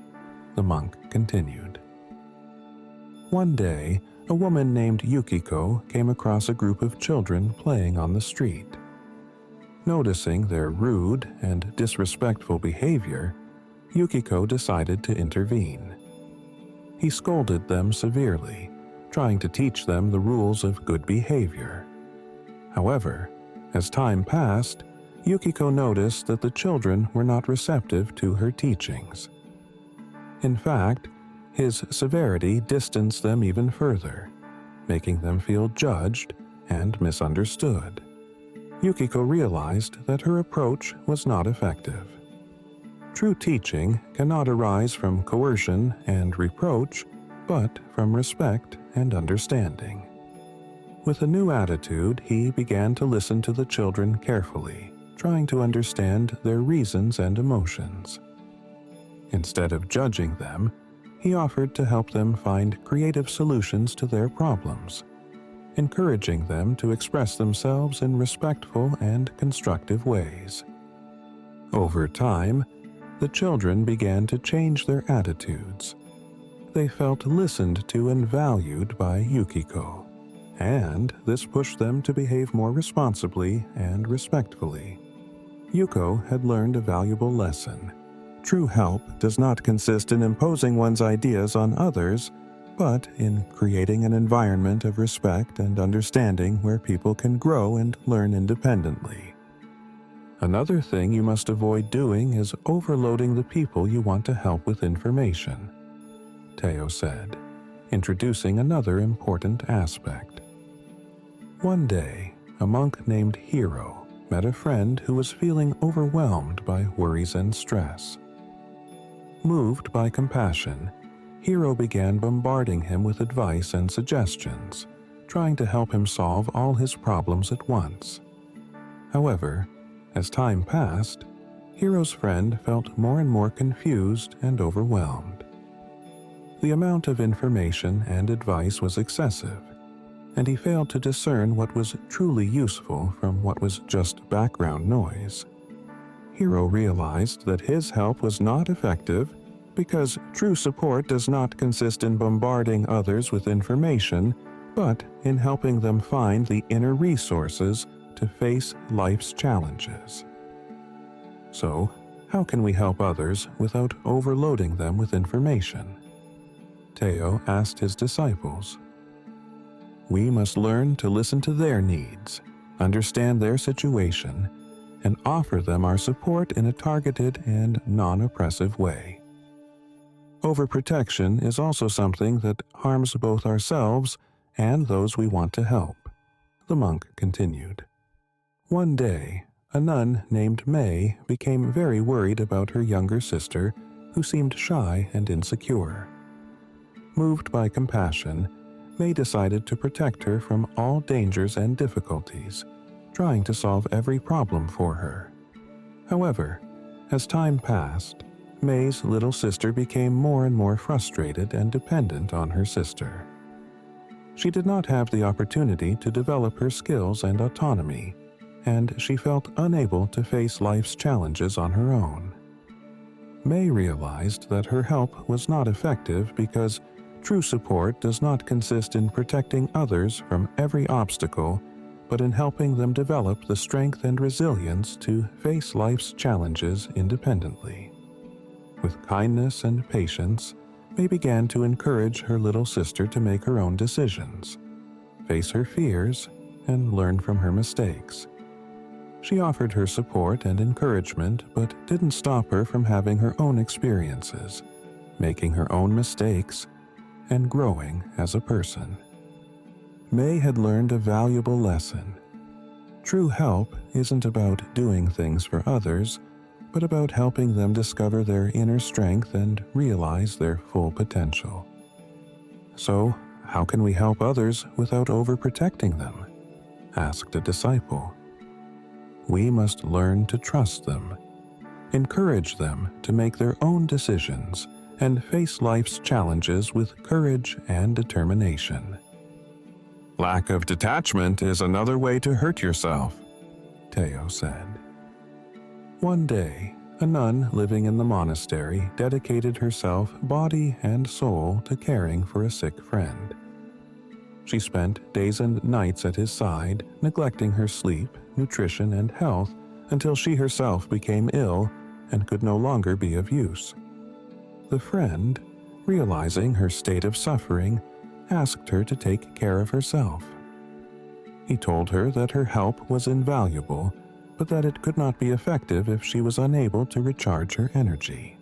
the monk continued. One day, a woman named Yukiko came across a group of children playing on the street. Noticing their rude and disrespectful behavior, Yukiko decided to intervene. He scolded them severely, trying to teach them the rules of good behavior. However, as time passed, Yukiko noticed that the children were not receptive to her teachings. In fact, his severity distanced them even further, making them feel judged and misunderstood. Yukiko realized that her approach was not effective. True teaching cannot arise from coercion and reproach, but from respect and understanding. With a new attitude, he began to listen to the children carefully, trying to understand their reasons and emotions. Instead of judging them, he offered to help them find creative solutions to their problems, encouraging them to express themselves in respectful and constructive ways. Over time, the children began to change their attitudes. They felt listened to and valued by Yukiko, and this pushed them to behave more responsibly and respectfully. Yuko had learned a valuable lesson. True help does not consist in imposing one's ideas on others, but in creating an environment of respect and understanding where people can grow and learn independently. Another thing you must avoid doing is overloading the people you want to help with information, Teo said, introducing another important aspect. One day, a monk named Hiro met a friend who was feeling overwhelmed by worries and stress. Moved by compassion, Hiro began bombarding him with advice and suggestions, trying to help him solve all his problems at once. However, as time passed, Hiro's friend felt more and more confused and overwhelmed. The amount of information and advice was excessive, and he failed to discern what was truly useful from what was just background noise. Hiro realized that his help was not effective because true support does not consist in bombarding others with information, but in helping them find the inner resources to face life's challenges. So, how can we help others without overloading them with information? Teo asked his disciples. We must learn to listen to their needs, understand their situation, and offer them our support in a targeted and non-oppressive way. Overprotection is also something that harms both ourselves and those we want to help, the monk continued. One day, a nun named May became very worried about her younger sister, who seemed shy and insecure. Moved by compassion, May decided to protect her from all dangers and difficulties, trying to solve every problem for her. However, as time passed, May's little sister became more and more frustrated and dependent on her sister. She did not have the opportunity to develop her skills and autonomy, and she felt unable to face life's challenges on her own. May realized that her help was not effective because True support does not consist in protecting others from every obstacle, but in helping them develop the strength and resilience to face life's challenges independently. With kindness and patience, May began to encourage her little sister to make her own decisions, face her fears, and learn from her mistakes. She offered her support and encouragement, but didn't stop her from having her own experiences, making her own mistakes, and growing as a person. May had learned a valuable lesson. True help isn't about doing things for others, but about helping them discover their inner strength and realize their full potential. So, how can we help others without overprotecting them? Asked a disciple. We must learn to trust them, encourage them to make their own decisions, and face life's challenges with courage and determination. Lack of detachment is another way to hurt yourself, Teo said. One day, a nun living in the monastery dedicated herself body and soul to caring for a sick friend. She spent days and nights at his side, neglecting her sleep, nutrition, and health until she herself became ill and could no longer be of use. The friend, realizing her state of suffering, asked her to take care of herself. He told her that her help was invaluable, but that it could not be effective if she was unable to recharge her energy.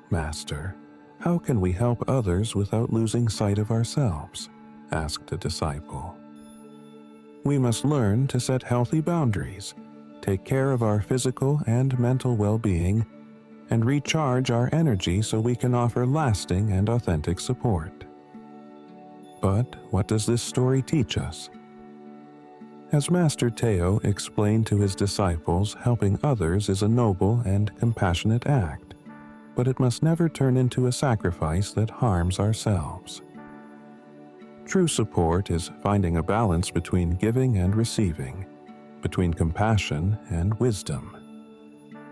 Master, how can we help others without losing sight of ourselves? Asked a disciple. We must learn to set healthy boundaries, take care of our physical and mental well-being, and recharge our energy so we can offer lasting and authentic support. But what does this story teach us? As Master Teo explained to his disciples, helping others is a noble and compassionate act, but it must never turn into a sacrifice that harms ourselves. True support is finding a balance between giving and receiving, between compassion and wisdom.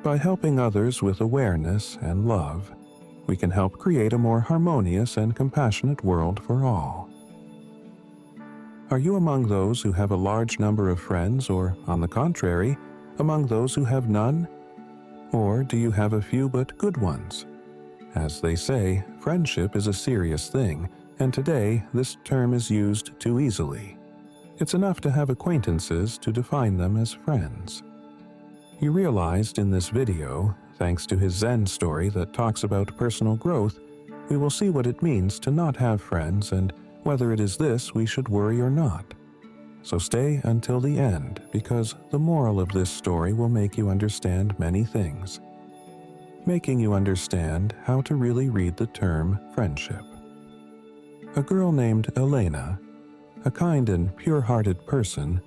By helping others with awareness and love, we can help create a more harmonious and compassionate world for all. Are you among those who have a large number of friends, or, on the contrary, among those who have none? Or do you have a few but good ones? As they say, friendship is a serious thing, and today this term is used too easily. It's enough to have acquaintances to define them as friends. You realized in this video, thanks to his Zen story that talks about personal growth, we will see what it means to not have friends and whether it is this we should worry or not. So stay until the end, because the moral of this story will make you understand many things, making you understand how to really read the term friendship. A girl named Elena, a kind and pure-hearted person,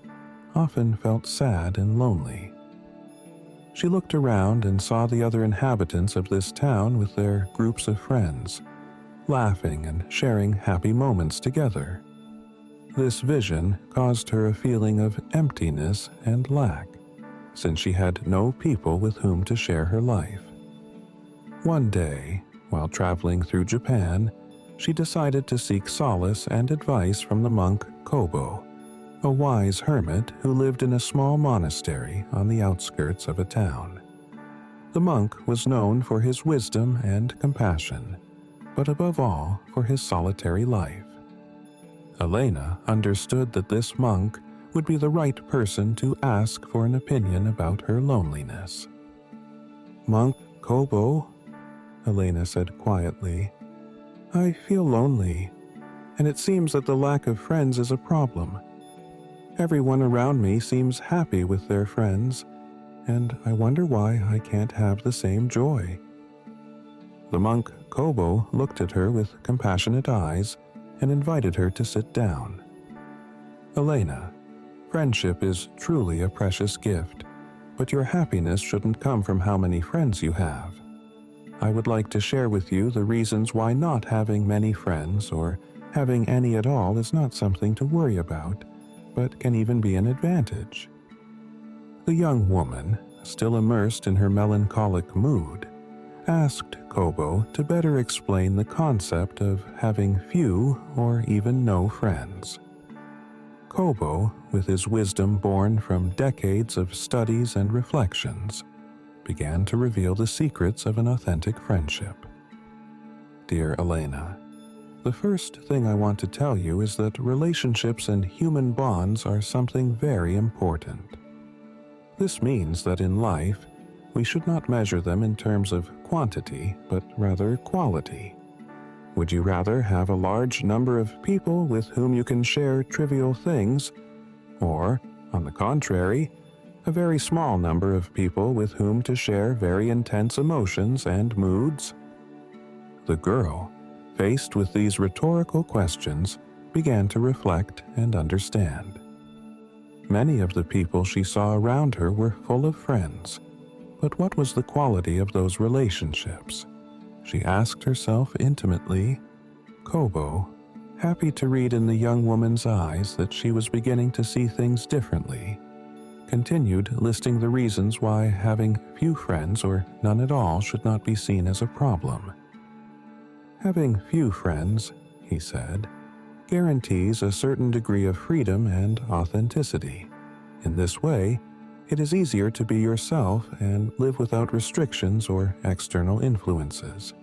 often felt sad and lonely. She looked around and saw the other inhabitants of this town with their groups of friends, laughing and sharing happy moments together. This vision caused her a feeling of emptiness and lack, since she had no people with whom to share her life. One day, while traveling through Japan, she decided to seek solace and advice from the monk Kobo, a wise hermit who lived in a small monastery on the outskirts of a town. The monk was known for his wisdom and compassion, but above all for his solitary life. Elena understood that this monk would be the right person to ask for an opinion about her loneliness. "Monk Kobo," Elena said quietly, "I feel lonely, and it seems that the lack of friends is a problem. Everyone around me seems happy with their friends, and I wonder why I can't have the same joy." The monk Kobo looked at her with compassionate eyes and invited her to sit down. "Elena, friendship is truly a precious gift, but your happiness shouldn't come from how many friends you have. I would like to share with you the reasons why not having many friends or having any at all is not something to worry about, but can even be an advantage." The young woman, still immersed in her melancholic mood, asked Kobo to better explain the concept of having few or even no friends. Kobo, with his wisdom born from decades of studies and reflections, began to reveal the secrets of an authentic friendship. Dear Elena, the first thing I want to tell you is that relationships and human bonds are something very important. This means that in life, we should not measure them in terms of quantity, but rather quality. Would you rather have a large number of people with whom you can share trivial things, or, on the contrary, a very small number of people with whom to share very intense emotions and moods? The girl, faced with these rhetorical questions, began to reflect and understand. Many of the people she saw around her were full of friends, but what was the quality of those relationships? She asked herself intimately. Kobo, happy to read in the young woman's eyes that she was beginning to see things differently, continued listing the reasons why having few friends or none at all should not be seen as a problem. Having few friends, he said, guarantees a certain degree of freedom and authenticity. In this way, it is easier to be yourself and live without restrictions or external influences.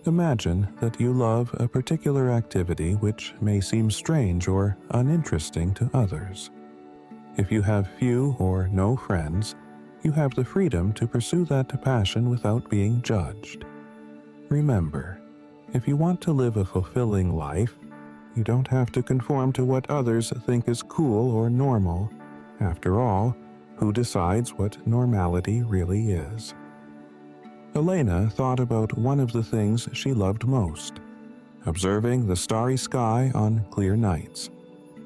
Imagine that you love a particular activity which may seem strange or uninteresting to others. If you have few or no friends, you have the freedom to pursue that passion without being judged. Remember, if you want to live a fulfilling life, you don't have to conform to what others think is cool or normal. After all, who decides what normality really is? Elena thought about one of the things she loved most, observing the starry sky on clear nights.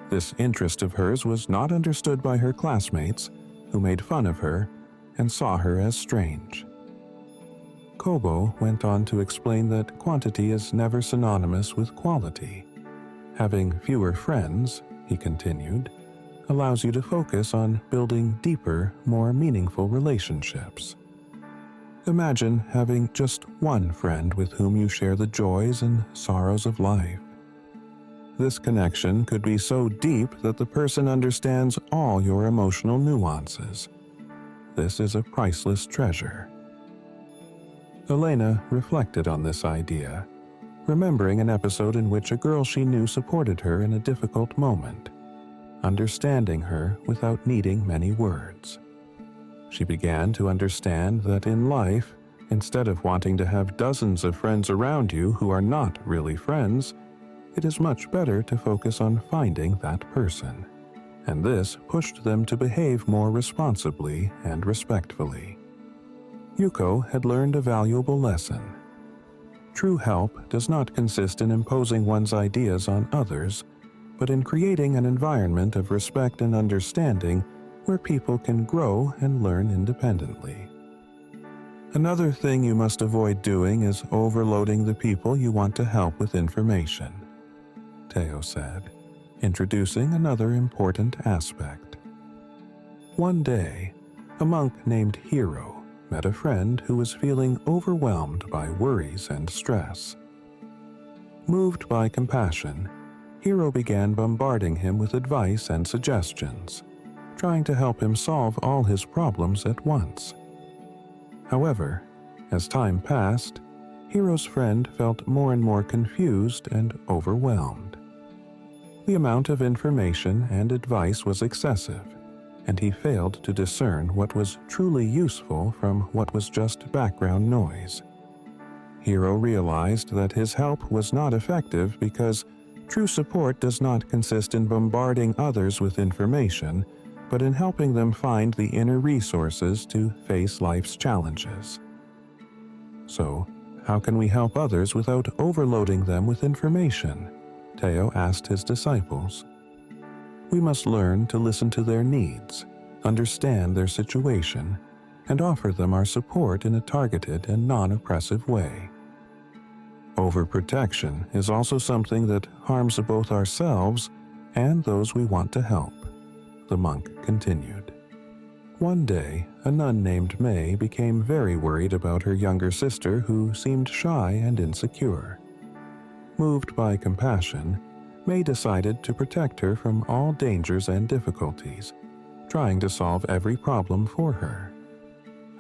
This interest of hers was not understood by her classmates, who made fun of her and saw her as strange. Kobo went on to explain that quantity is never synonymous with quality. Having fewer friends, he continued, allows you to focus on building deeper, more meaningful relationships. Imagine having just one friend with whom you share the joys and sorrows of life. This connection could be so deep that the person understands all your emotional nuances. This is a priceless treasure. Elena reflected on this idea, remembering an episode in which a girl she knew supported her in a difficult moment, understanding her without needing many words. She began to understand that in life, instead of wanting to have dozens of friends around you who are not really friends, it is much better to focus on finding that person. And this pushed them to behave more responsibly and respectfully. Yuko had learned a valuable lesson. True help does not consist in imposing one's ideas on others, but in creating an environment of respect and understanding where people can grow and learn independently. Another thing you must avoid doing is overloading the people you want to help with information, Teo said, introducing another important aspect. One day, a monk named Hiro met a friend who was feeling overwhelmed by worries and stress. Moved by compassion, Hiro began bombarding him with advice and suggestions, trying to help him solve all his problems at once. However, as time passed, Hiro's friend felt more and more confused and overwhelmed. The amount of information and advice was excessive, and he failed to discern what was truly useful from what was just background noise. Hiro realized that his help was not effective because true support does not consist in bombarding others with information, but in helping them find the inner resources to face life's challenges. So, how can we help others without overloading them with information? Teo asked his disciples. We must learn to listen to their needs, understand their situation, and offer them our support in a targeted and non-oppressive way. Overprotection is also something that harms both ourselves and those we want to help, the monk continued. One day, a nun named May became very worried about her younger sister who seemed shy and insecure. Moved by compassion, May decided to protect her from all dangers and difficulties, trying to solve every problem for her.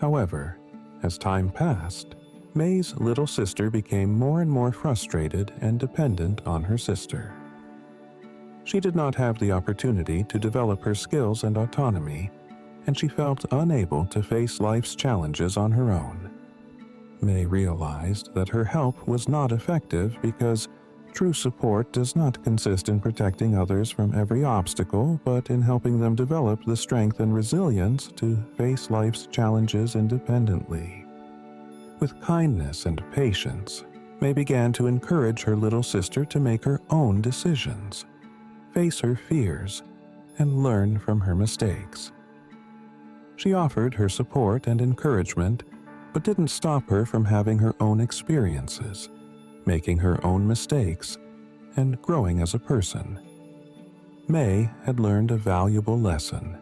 However, as time passed, May's little sister became more and more frustrated and dependent on her sister. She did not have the opportunity to develop her skills and autonomy, and she felt unable to face life's challenges on her own. May realized that her help was not effective because true support does not consist in protecting others from every obstacle, but in helping them develop the strength and resilience to face life's challenges independently. With kindness and patience, May began to encourage her little sister to make her own decisions, face her fears, and learn from her mistakes. She offered her support and encouragement, but didn't stop her from having her own experiences, making her own mistakes, and growing as a person. May had learned a valuable lesson.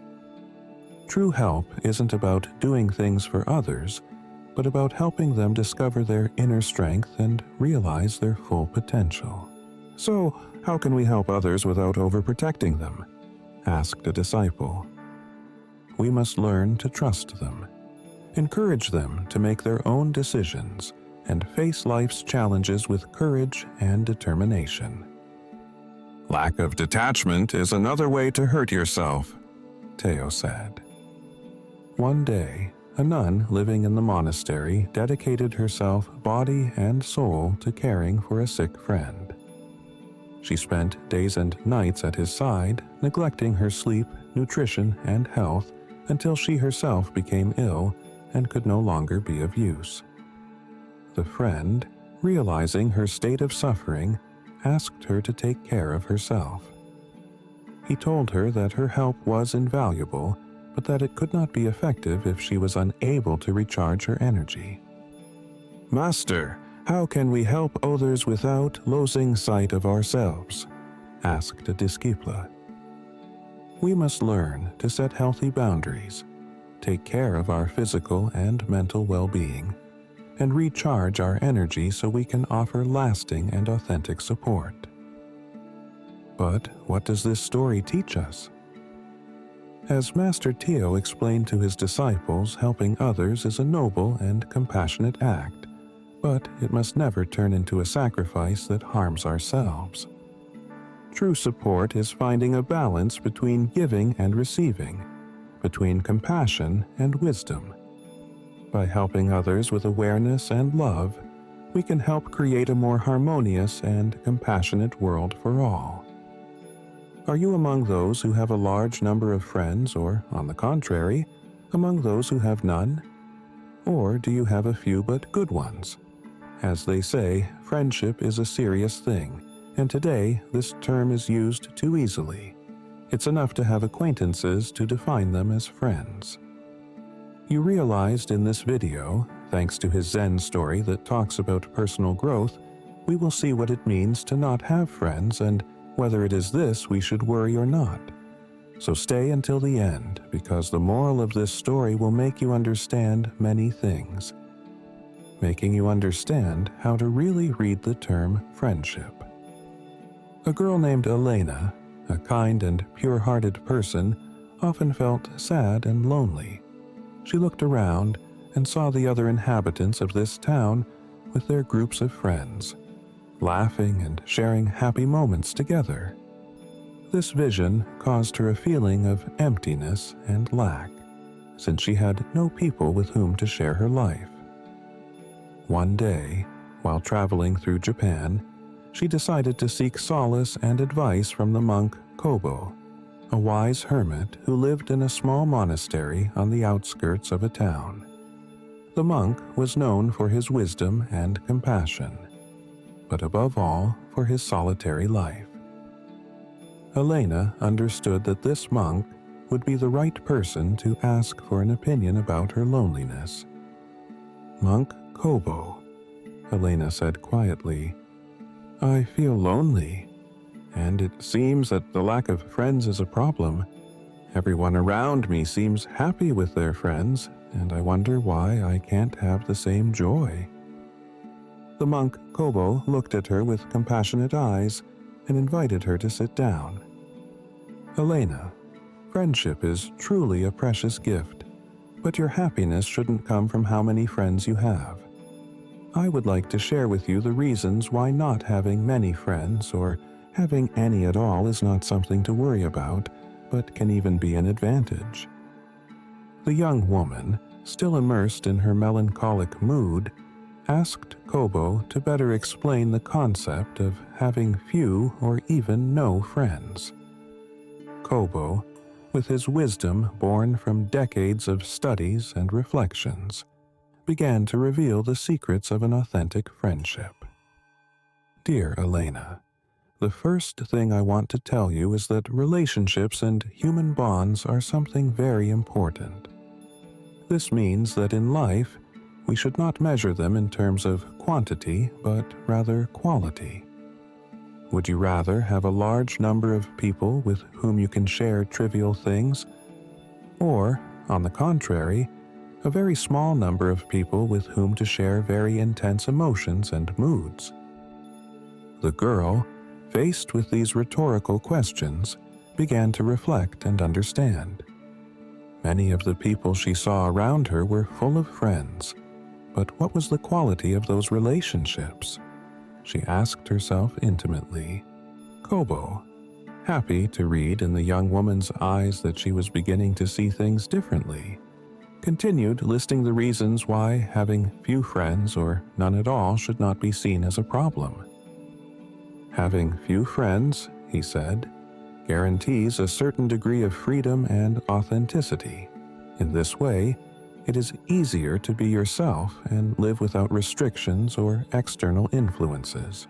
True help isn't about doing things for others, but about helping them discover their inner strength and realize their full potential. "So, how can we help others without overprotecting them?" asked a disciple. "We must learn to trust them, encourage them to make their own decisions, and face life's challenges with courage and determination." "Lack of detachment is another way to hurt yourself," Teo said. One day, a nun living in the monastery dedicated herself body and soul to caring for a sick friend. She spent days and nights at his side, neglecting her sleep, nutrition, and health until she herself became ill and could no longer be of use. The friend, realizing her state of suffering, asked her to take care of herself. He told her that her help was invaluable, but that it could not be effective if she was unable to recharge her energy. "Master, how can we help others without losing sight of ourselves?" asked a disciple. "We must learn to set healthy boundaries, take care of our physical and mental well-being, and recharge our energy so we can offer lasting and authentic support." But what does this story teach us? As Master Teo explained to his disciples, helping others is a noble and compassionate act, but it must never turn into a sacrifice that harms ourselves. True support is finding a balance between giving and receiving, between compassion and wisdom. By helping others with awareness and love, we can help create a more harmonious and compassionate world for all. Are you among those who have a large number of friends, or, on the contrary, among those who have none? Or do you have a few but good ones? As they say, friendship is a serious thing, and today this term is used too easily. It's enough to have acquaintances to define them as friends. You realized in this video, thanks to his Zen story that talks about personal growth, we will see what it means to not have friends and whether it is this we should worry or not. So stay until the end, because the moral of this story will make you understand many things, making you understand how to really read the term friendship. A girl named Elena, a kind and pure-hearted person, often felt sad and lonely. She looked around and saw the other inhabitants of this town with their groups of friends, laughing and sharing happy moments together. This vision caused her a feeling of emptiness and lack, since she had no people with whom to share her life. One day, while traveling through Japan, she decided to seek solace and advice from the monk Kobo, a wise hermit who lived in a small monastery on the outskirts of a town. The monk was known for his wisdom and compassion, but above all for his solitary life. Elena understood that this monk would be the right person to ask for an opinion about her loneliness. "Monk Kobo," Elena said quietly, "I feel lonely, and it seems that the lack of friends is a problem, Everyone around me seems happy with their friends, and I wonder why I can't have the same joy." The monk Kobo looked at her with compassionate eyes and invited her to sit down. "Elena, friendship is truly a precious gift, but your happiness shouldn't come from how many friends you have. I would like to share with you the reasons why not having many friends or having any at all is not something to worry about, but can even be an advantage." The young woman, still immersed in her melancholic mood, asked Kobo to better explain the concept of having few or even no friends. Kobo, with his wisdom born from decades of studies and reflections, began to reveal the secrets of an authentic friendship. "Dear Elena, the first thing I want to tell you is that relationships and human bonds are something very important. This means that in life, we should not measure them in terms of quantity, but rather quality. Would you rather have a large number of people with whom you can share trivial things, or, on the contrary, a very small number of people with whom to share very intense emotions and moods?" The girl, faced with these rhetorical questions, began to reflect and understand. Many of the people she saw around her were full of friends, but what was the quality of those relationships? She asked herself intimately. Kobo, happy to read in the young woman's eyes that she was beginning to see things differently, continued listing the reasons why having few friends or none at all should not be seen as a problem. "Having few friends," he said, "guarantees a certain degree of freedom and authenticity. In this way, it is easier to be yourself and live without restrictions or external influences.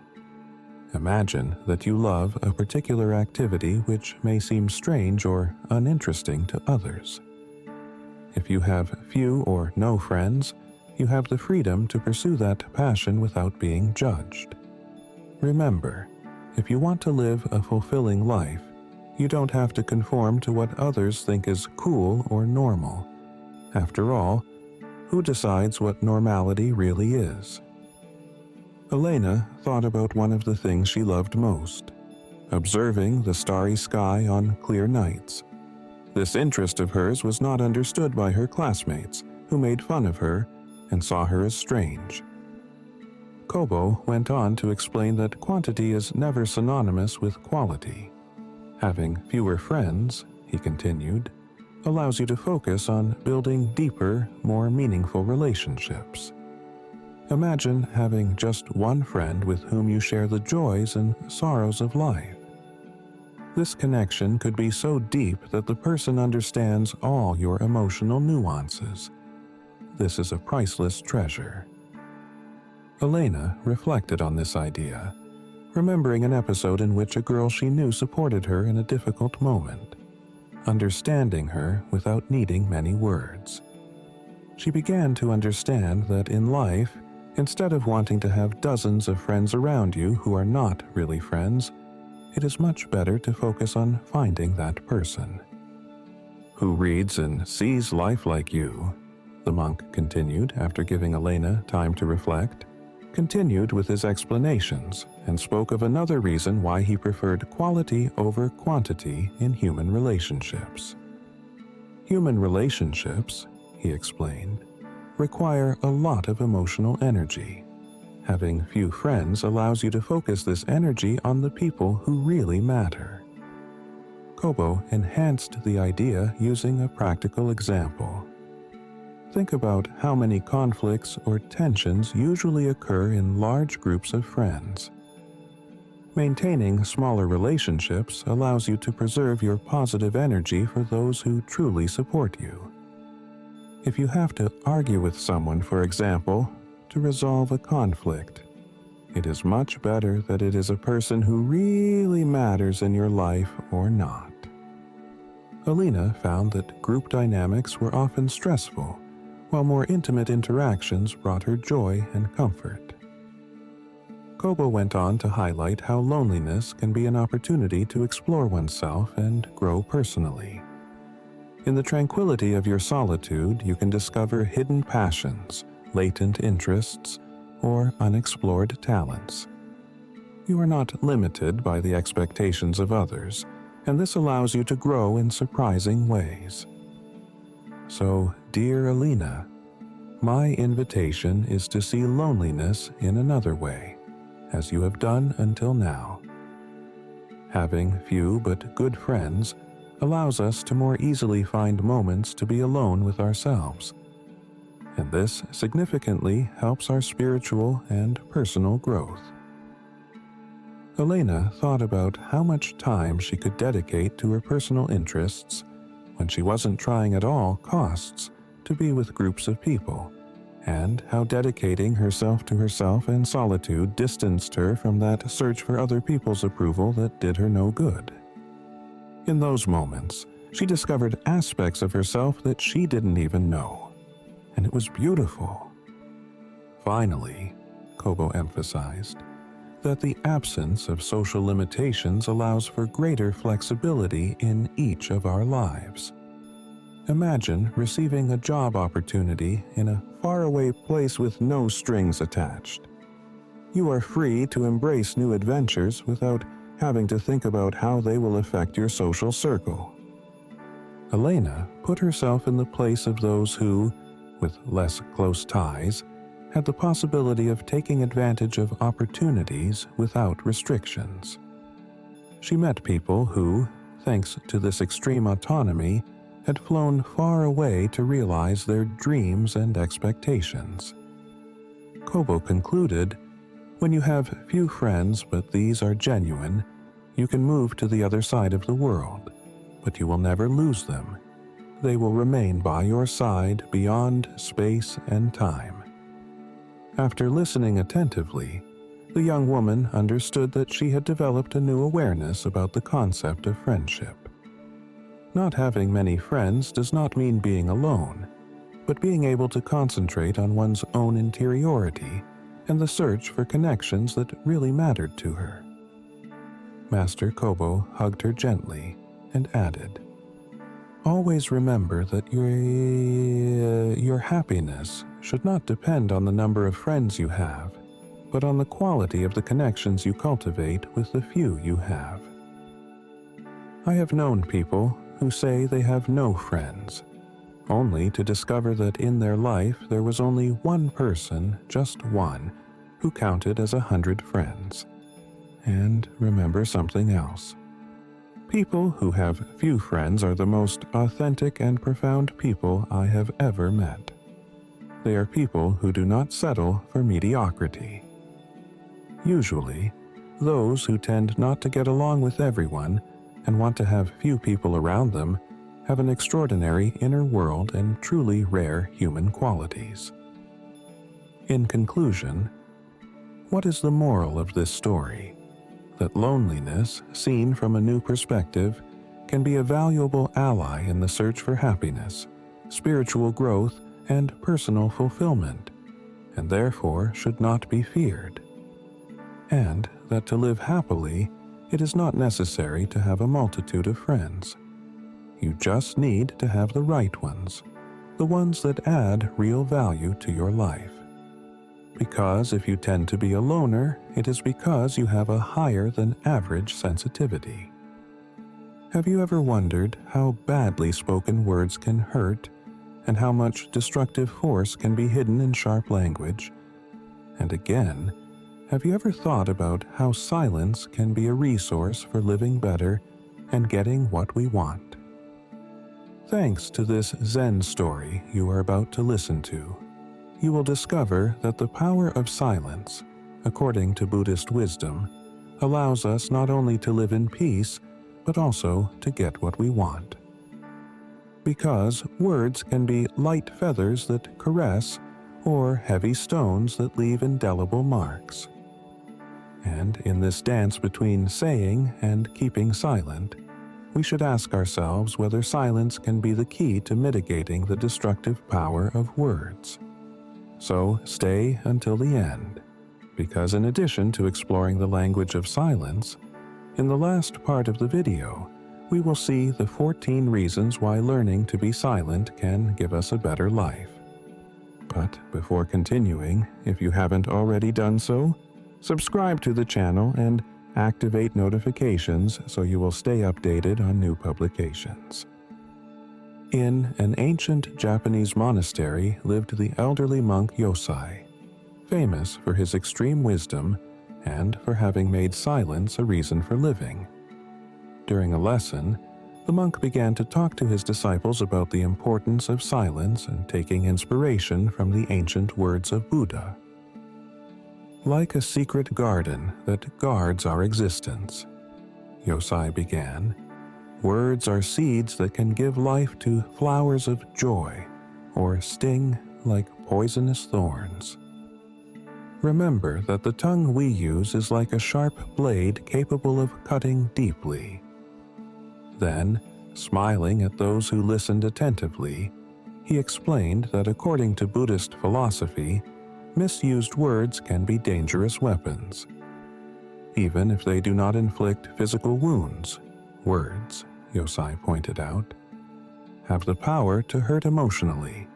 Imagine that you love a particular activity which may seem strange or uninteresting to others. If you have few or no friends, you have the freedom to pursue that passion without being judged. Remember, if you want to live a fulfilling life, you don't have to conform to what others think is cool or normal. After all, who decides what normality really is?" Elena thought about one of the things she loved most, observing the starry sky on clear nights. This interest of hers was not understood by her classmates, who made fun of her and saw her as strange. Kobo went on to explain that quantity is never synonymous with quality. "Having fewer friends," he continued, "allows you to focus on building deeper, more meaningful relationships. Imagine having just one friend with whom you share the joys and sorrows of life. This connection could be so deep that the person understands all your emotional nuances. This is a priceless treasure." Elena reflected on this idea, remembering an episode in which a girl she knew supported her in a difficult moment, understanding her without needing many words. She began to understand that in life, instead of wanting to have dozens of friends around you who are not really friends, it is much better to focus on finding that person. "Who reads and sees life like you," the monk continued after giving Elena time to reflect, continued with his explanations and spoke of another reason why he preferred quality over quantity in human relationships. "Human relationships," he explained, "require a lot of emotional energy. Having few friends allows you to focus this energy on the people who really matter." Kobo enhanced the idea using a practical example. Think about how many conflicts or tensions usually occur in large groups of friends. Maintaining smaller relationships allows you to preserve your positive energy for those who truly support you. If you have to argue with someone, for example, to resolve a conflict, it is much better that it is a person who really matters in your life or not. Alina found that group dynamics were often stressful, while more intimate interactions brought her joy and comfort. Kobo went on to highlight how loneliness can be an opportunity to explore oneself and grow personally. In the tranquility of your solitude, you can discover hidden passions, latent interests, or unexplored talents. You are not limited by the expectations of others, and this allows you to grow in surprising ways. So, dear Alina, my invitation is to see loneliness in another way, as you have done until now. Having few but good friends allows us to more easily find moments to be alone with ourselves, and this significantly helps our spiritual and personal growth. Elena thought about how much time she could dedicate to her personal interests when she wasn't trying at all costs to be with groups of people, and how dedicating herself to herself and solitude distanced her from that search for other people's approval that did her no good. In those moments, she discovered aspects of herself that she didn't even know, and it was beautiful. Finally, Kobo emphasized that the absence of social limitations allows for greater flexibility in each of our lives. Imagine receiving a job opportunity in a faraway place with no strings attached. You are free to embrace new adventures without having to think about how they will affect your social circle. Elena put herself in the place of those who, with less close ties, had the possibility of taking advantage of opportunities without restrictions. She met people who, thanks to this extreme autonomy, had flown far away to realize their dreams and expectations. Kobo concluded, when you have few friends but these are genuine, you can move to the other side of the world, but you will never lose them. They will remain by your side beyond space and time. After listening attentively, the young woman understood that she had developed a new awareness about the concept of friendship. Not having many friends does not mean being alone, but being able to concentrate on one's own interiority and the search for connections that really mattered to her. Master Kobo hugged her gently and added, "Always remember that your happiness should not depend on the number of friends you have, but on the quality of the connections you cultivate with the few you have." I have known people who say they have no friends, only to discover that in their life there was only one person, just one, who counted as 100 friends. And remember something else. People who have few friends are the most authentic and profound people I have ever met. They are people who do not settle for mediocrity. Usually, those who tend not to get along with everyone and want to have few people around them have an extraordinary inner world and truly rare human qualities. In conclusion, what is the moral of this story? That loneliness, seen from a new perspective, can be a valuable ally in the search for happiness, spiritual growth, and personal fulfillment, and therefore should not be feared. And that to live happily, it is not necessary to have a multitude of friends. You just need to have the right ones, the ones that add real value to your life. Because if you tend to be a loner, it is because you have a higher than average sensitivity. Have you ever wondered how badly spoken words can hurt, and how much destructive force can be hidden in sharp language? And again, have you ever thought about how silence can be a resource for living better and getting what we want? Thanks to this Zen story you are about to listen to, you will discover that the power of silence, according to Buddhist wisdom, allows us not only to live in peace, but also to get what we want. Because words can be light feathers that caress, or heavy stones that leave indelible marks. And in this dance between saying and keeping silent, we should ask ourselves whether silence can be the key to mitigating the destructive power of words. So stay until the end, because in addition to exploring the language of silence, in the last part of the video, we will see the 14 reasons why learning to be silent can give us a better life. But before continuing, if you haven't already done so, subscribe to the channel and activate notifications so you will stay updated on new publications. In an ancient Japanese monastery lived the elderly monk Yosai, famous for his extreme wisdom and for having made silence a reason for living. During a lesson, the monk began to talk to his disciples about the importance of silence and taking inspiration from the ancient words of Buddha. Like a secret garden that guards our existence, Yosai began, words are seeds that can give life to flowers of joy or sting like poisonous thorns. Remember that the tongue we use is like a sharp blade capable of cutting deeply. Then, smiling at those who listened attentively, he explained that according to Buddhist philosophy, misused words can be dangerous weapons. Even if they do not inflict physical wounds, words, Yosai pointed out, have the power to hurt emotionally,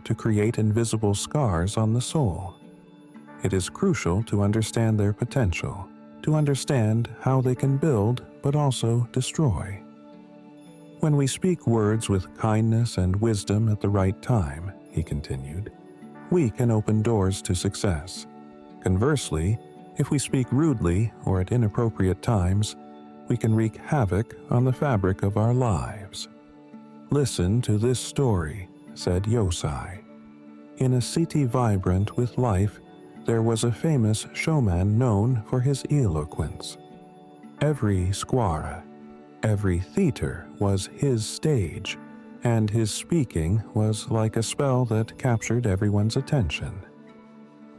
to create invisible scars on the soul. It is crucial to understand their potential, to understand how they can build but also destroy. When we speak words with kindness and wisdom at the right time, he continued, we can open doors to success. Conversely, if we speak rudely or at inappropriate times, we can wreak havoc on the fabric of our lives. Listen to this story, said Yosai. In a city vibrant with life, there was a famous showman known for his eloquence. Every square, every theater was his stage, and his speaking was like a spell that captured everyone's attention.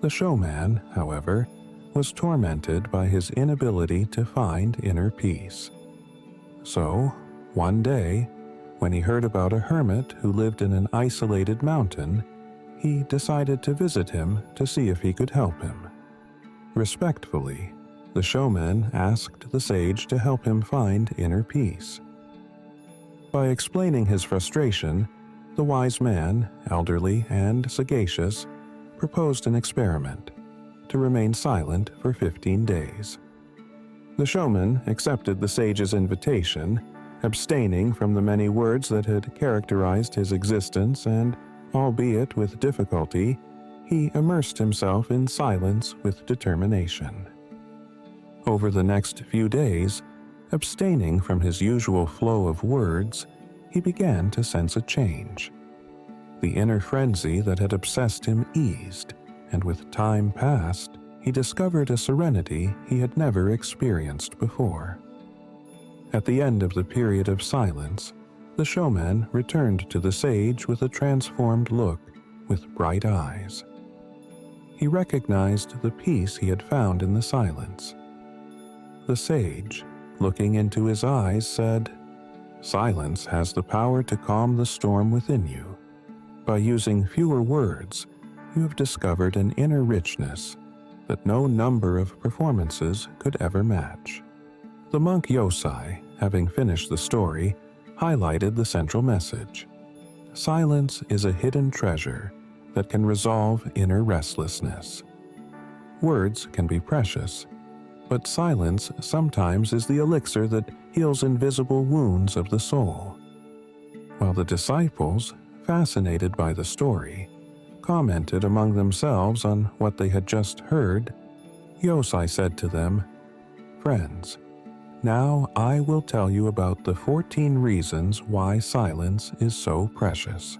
The showman, however, was tormented by his inability to find inner peace. So, one day, when he heard about a hermit who lived in an isolated mountain, he decided to visit him to see if he could help him. Respectfully, the showman asked the sage to help him find inner peace. By explaining his frustration, the wise man, elderly and sagacious, proposed an experiment: to remain silent for 15 days. The showman accepted the sage's invitation, abstaining from the many words that had characterized his existence, and, albeit with difficulty, he immersed himself in silence with determination. Over the next few days, abstaining from his usual flow of words, he began to sense a change. The inner frenzy that had obsessed him eased, and with time passed, he discovered a serenity he had never experienced before. At the end of the period of silence, the showman returned to the sage with a transformed look, with bright eyes. He recognized the peace he had found in the silence. The sage, looking into his eyes, said, "Silence has the power to calm the storm within you. By using fewer words, you have discovered an inner richness that no number of performances could ever match." The monk Yosai, having finished the story, highlighted the central message. Silence is a hidden treasure that can resolve inner restlessness. Words can be precious, but silence sometimes is the elixir that heals invisible wounds of the soul. While the disciples, fascinated by the story, commented among themselves on what they had just heard, Yosai said to them, "Friends, now I will tell you about the 14 reasons why silence is so precious."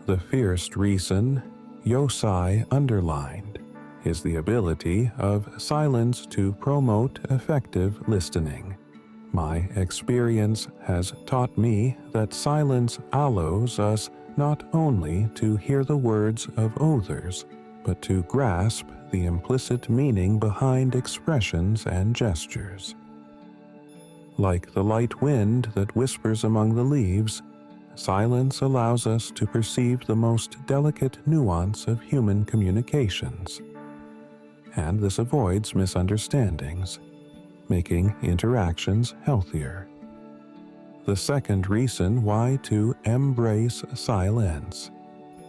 The first reason Yosai underlined is the ability of silence to promote effective listening. My experience has taught me that silence allows us not only to hear the words of others, but to grasp the implicit meaning behind expressions and gestures. Like the light wind that whispers among the leaves, silence allows us to perceive the most delicate nuance of human communications. And this avoids misunderstandings, making interactions healthier. The second reason why to embrace silence,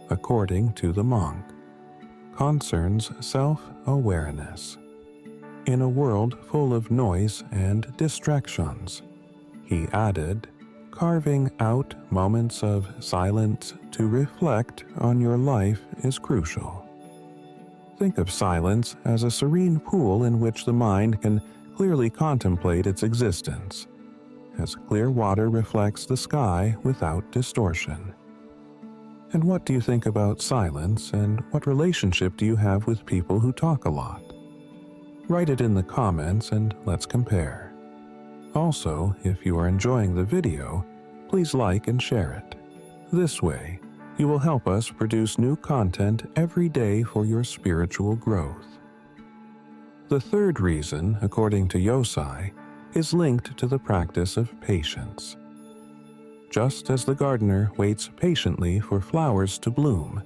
according to the monk, concerns self-awareness. In a world full of noise and distractions, he added, carving out moments of silence to reflect on your life is crucial. Think of silence as a serene pool in which the mind can clearly contemplate its existence, as clear water reflects the sky without distortion. And what do you think about silence, and what relationship do you have with people who talk a lot? Write it in the comments and let's compare. Also, if you are enjoying the video, please like and share it. This way, you will help us produce new content every day for your spiritual growth. The third reason, according to Yosai, is linked to the practice of patience. Just as the gardener waits patiently for flowers to bloom,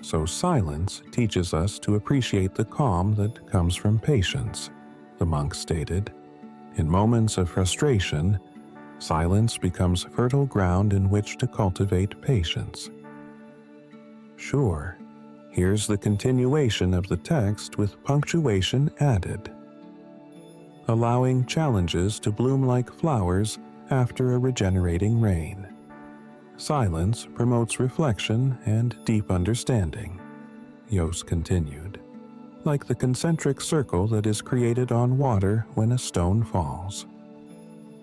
so silence teaches us to appreciate the calm that comes from patience, the monk stated. In moments of frustration, silence becomes fertile ground in which to cultivate patience. Sure, here's the continuation of the text with punctuation added. Allowing challenges to bloom like flowers after a regenerating rain. Silence promotes reflection and deep understanding, Yos continued, like the concentric circle that is created on water when a stone falls.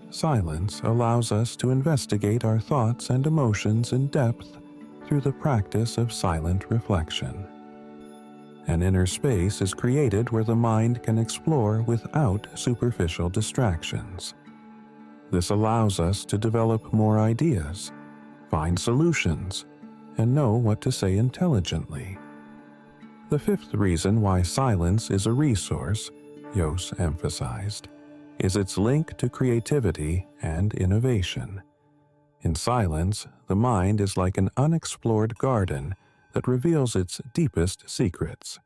Silence allows us to investigate our thoughts and emotions in depth through the practice of silent reflection. An inner space is created where the mind can explore without superficial distractions. This allows us to develop more ideas, find solutions, and know what to say intelligently. The fifth reason why silence is a resource, Yos emphasized, is its link to creativity and innovation. In silence, the mind is like an unexplored garden that reveals its deepest secrets.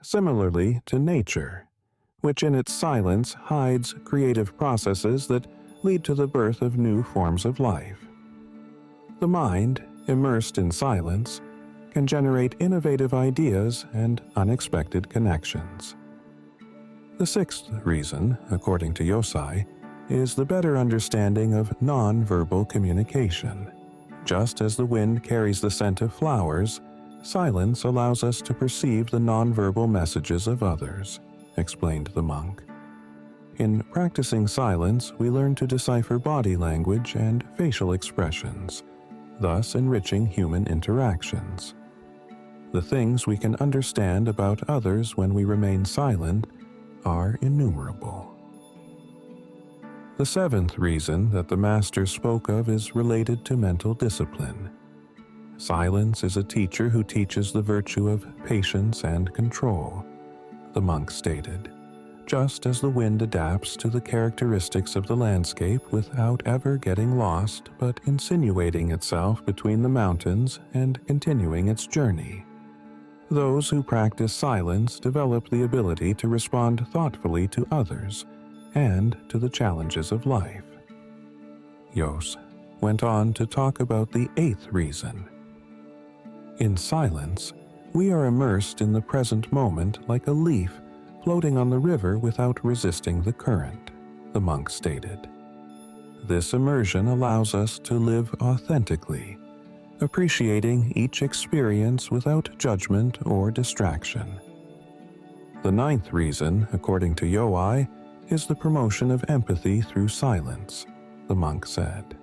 Similarly to nature, which in its silence hides creative processes that lead to the birth of new forms of life. The mind, immersed in silence, can generate innovative ideas and unexpected connections. The sixth reason, according to Yosai, is the better understanding of non-verbal communication. Just as the wind carries the scent of flowers, silence allows us to perceive the non-verbal messages of others, explained the monk. In practicing silence, we learn to decipher body language and facial expressions, thus enriching human interactions. The things we can understand about others when we remain silent are innumerable. The seventh reason that the Master spoke of is related to mental discipline. Silence is a teacher who teaches the virtue of patience and control, the monk stated, just as the wind adapts to the characteristics of the landscape without ever getting lost but insinuating itself between the mountains and continuing its journey. Those who practice silence develop the ability to respond thoughtfully to others and to the challenges of life. Yos went on to talk about the eighth reason. In silence, we are immersed in the present moment like a leaf floating on the river without resisting the current, the monk stated. This immersion allows us to live authentically, appreciating each experience without judgment or distraction. The ninth reason, according to Yosai, is the promotion of empathy through silence, the monk said.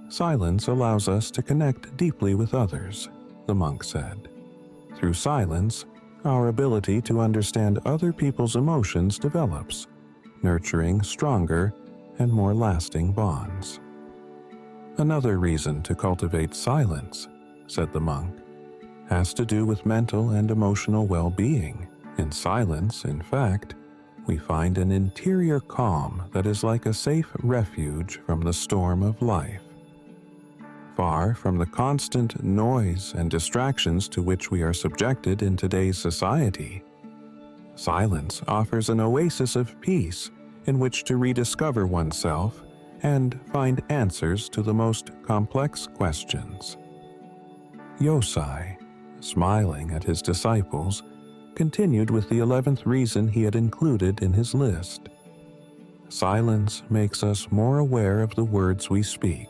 Silence allows us to connect deeply with others, the monk said. Through silence, our ability to understand other people's emotions develops, nurturing stronger and more lasting bonds. Another reason to cultivate silence, said the monk, has to do with mental and emotional well-being. In silence, in fact, we find an interior calm that is like a safe refuge from the storm of life. Far from the constant noise and distractions to which we are subjected in today's society, silence offers an oasis of peace in which to rediscover oneself and find answers to the most complex questions. Yosai, smiling at his disciples, continued with the 11th reason he had included in his list. Silence makes us more aware of the words we speak,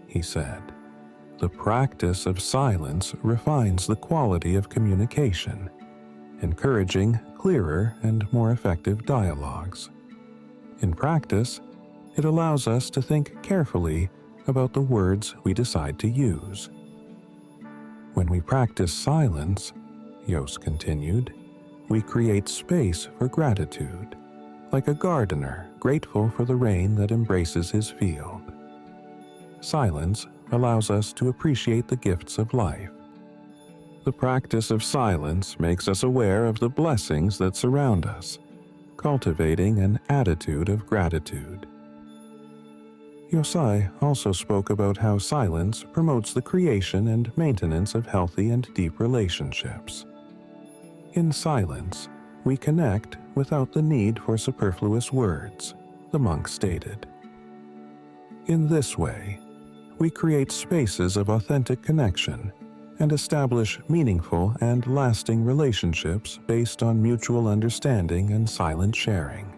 he said. The practice of silence refines the quality of communication, encouraging clearer and more effective dialogues. In practice, it allows us to think carefully about the words we decide to use. When we practice silence, Yos continued, we create space for gratitude, like a gardener grateful for the rain that embraces his field. Silence allows us to appreciate the gifts of life. The practice of silence makes us aware of the blessings that surround us, cultivating an attitude of gratitude. Yosai also spoke about how silence promotes the creation and maintenance of healthy and deep relationships. In silence, we connect without the need for superfluous words, the monk stated. In this way, we create spaces of authentic connection and establish meaningful and lasting relationships based on mutual understanding and silent sharing.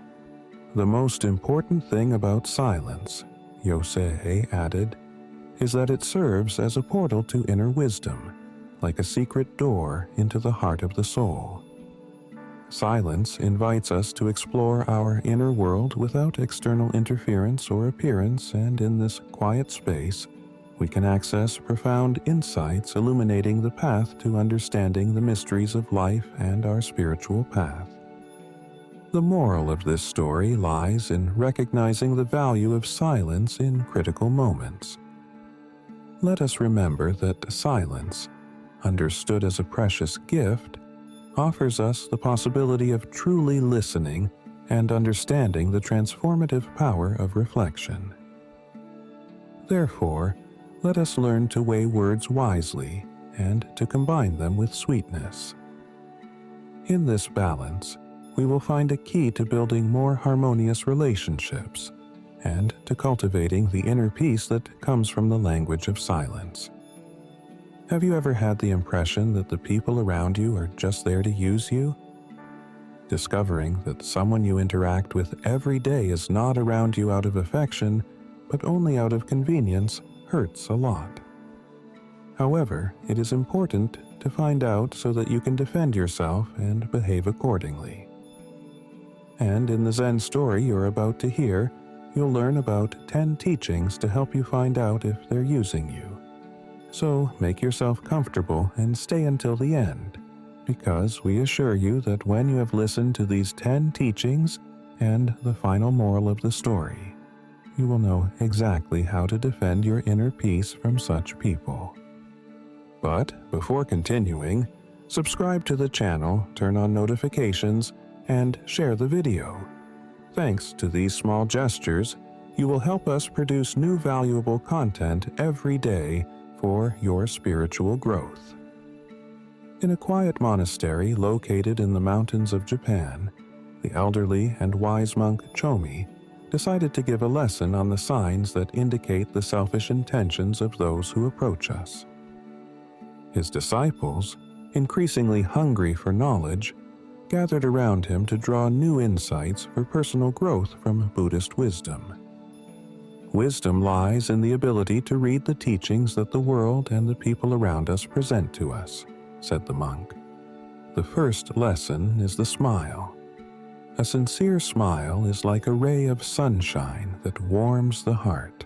The most important thing about silence, Yosei added, is that it serves as a portal to inner wisdom, like a secret door into the heart of the soul. Silence invites us to explore our inner world without external interference or appearance, and in this quiet space, we can access profound insights illuminating the path to understanding the mysteries of life and our spiritual path. The moral of this story lies in recognizing the value of silence in critical moments. Let us remember that silence, understood as a precious gift, offers us the possibility of truly listening and understanding the transformative power of reflection. Therefore, let us learn to weigh words wisely and to combine them with sweetness. In this balance, we will find a key to building more harmonious relationships and to cultivating the inner peace that comes from the language of silence. Have you ever had the impression that the people around you are just there to use you? Discovering that someone you interact with every day is not around you out of affection, but only out of convenience, hurts a lot. However, it is important to find out so that you can defend yourself and behave accordingly. And in the Zen story you're about to hear, you'll learn about 10 teachings to help you find out if they're using you. So make yourself comfortable and stay until the end, because we assure you that when you have listened to these 10 teachings and the final moral of the story, you will know exactly how to defend your inner peace from such people. But before continuing, subscribe to the channel, turn on notifications, and share the video. Thanks to these small gestures, you will help us produce new valuable content every day for your spiritual growth. In a quiet monastery located in the mountains of Japan, the elderly and wise monk Chomi decided to give a lesson on the signs that indicate the selfish intentions of those who approach us. His disciples, increasingly hungry for knowledge, gathered around him to draw new insights for personal growth from Buddhist wisdom. Wisdom lies in the ability to read the teachings that the world and the people around us present to us, said the monk. The first lesson is the smile. A sincere smile is like a ray of sunshine that warms the heart.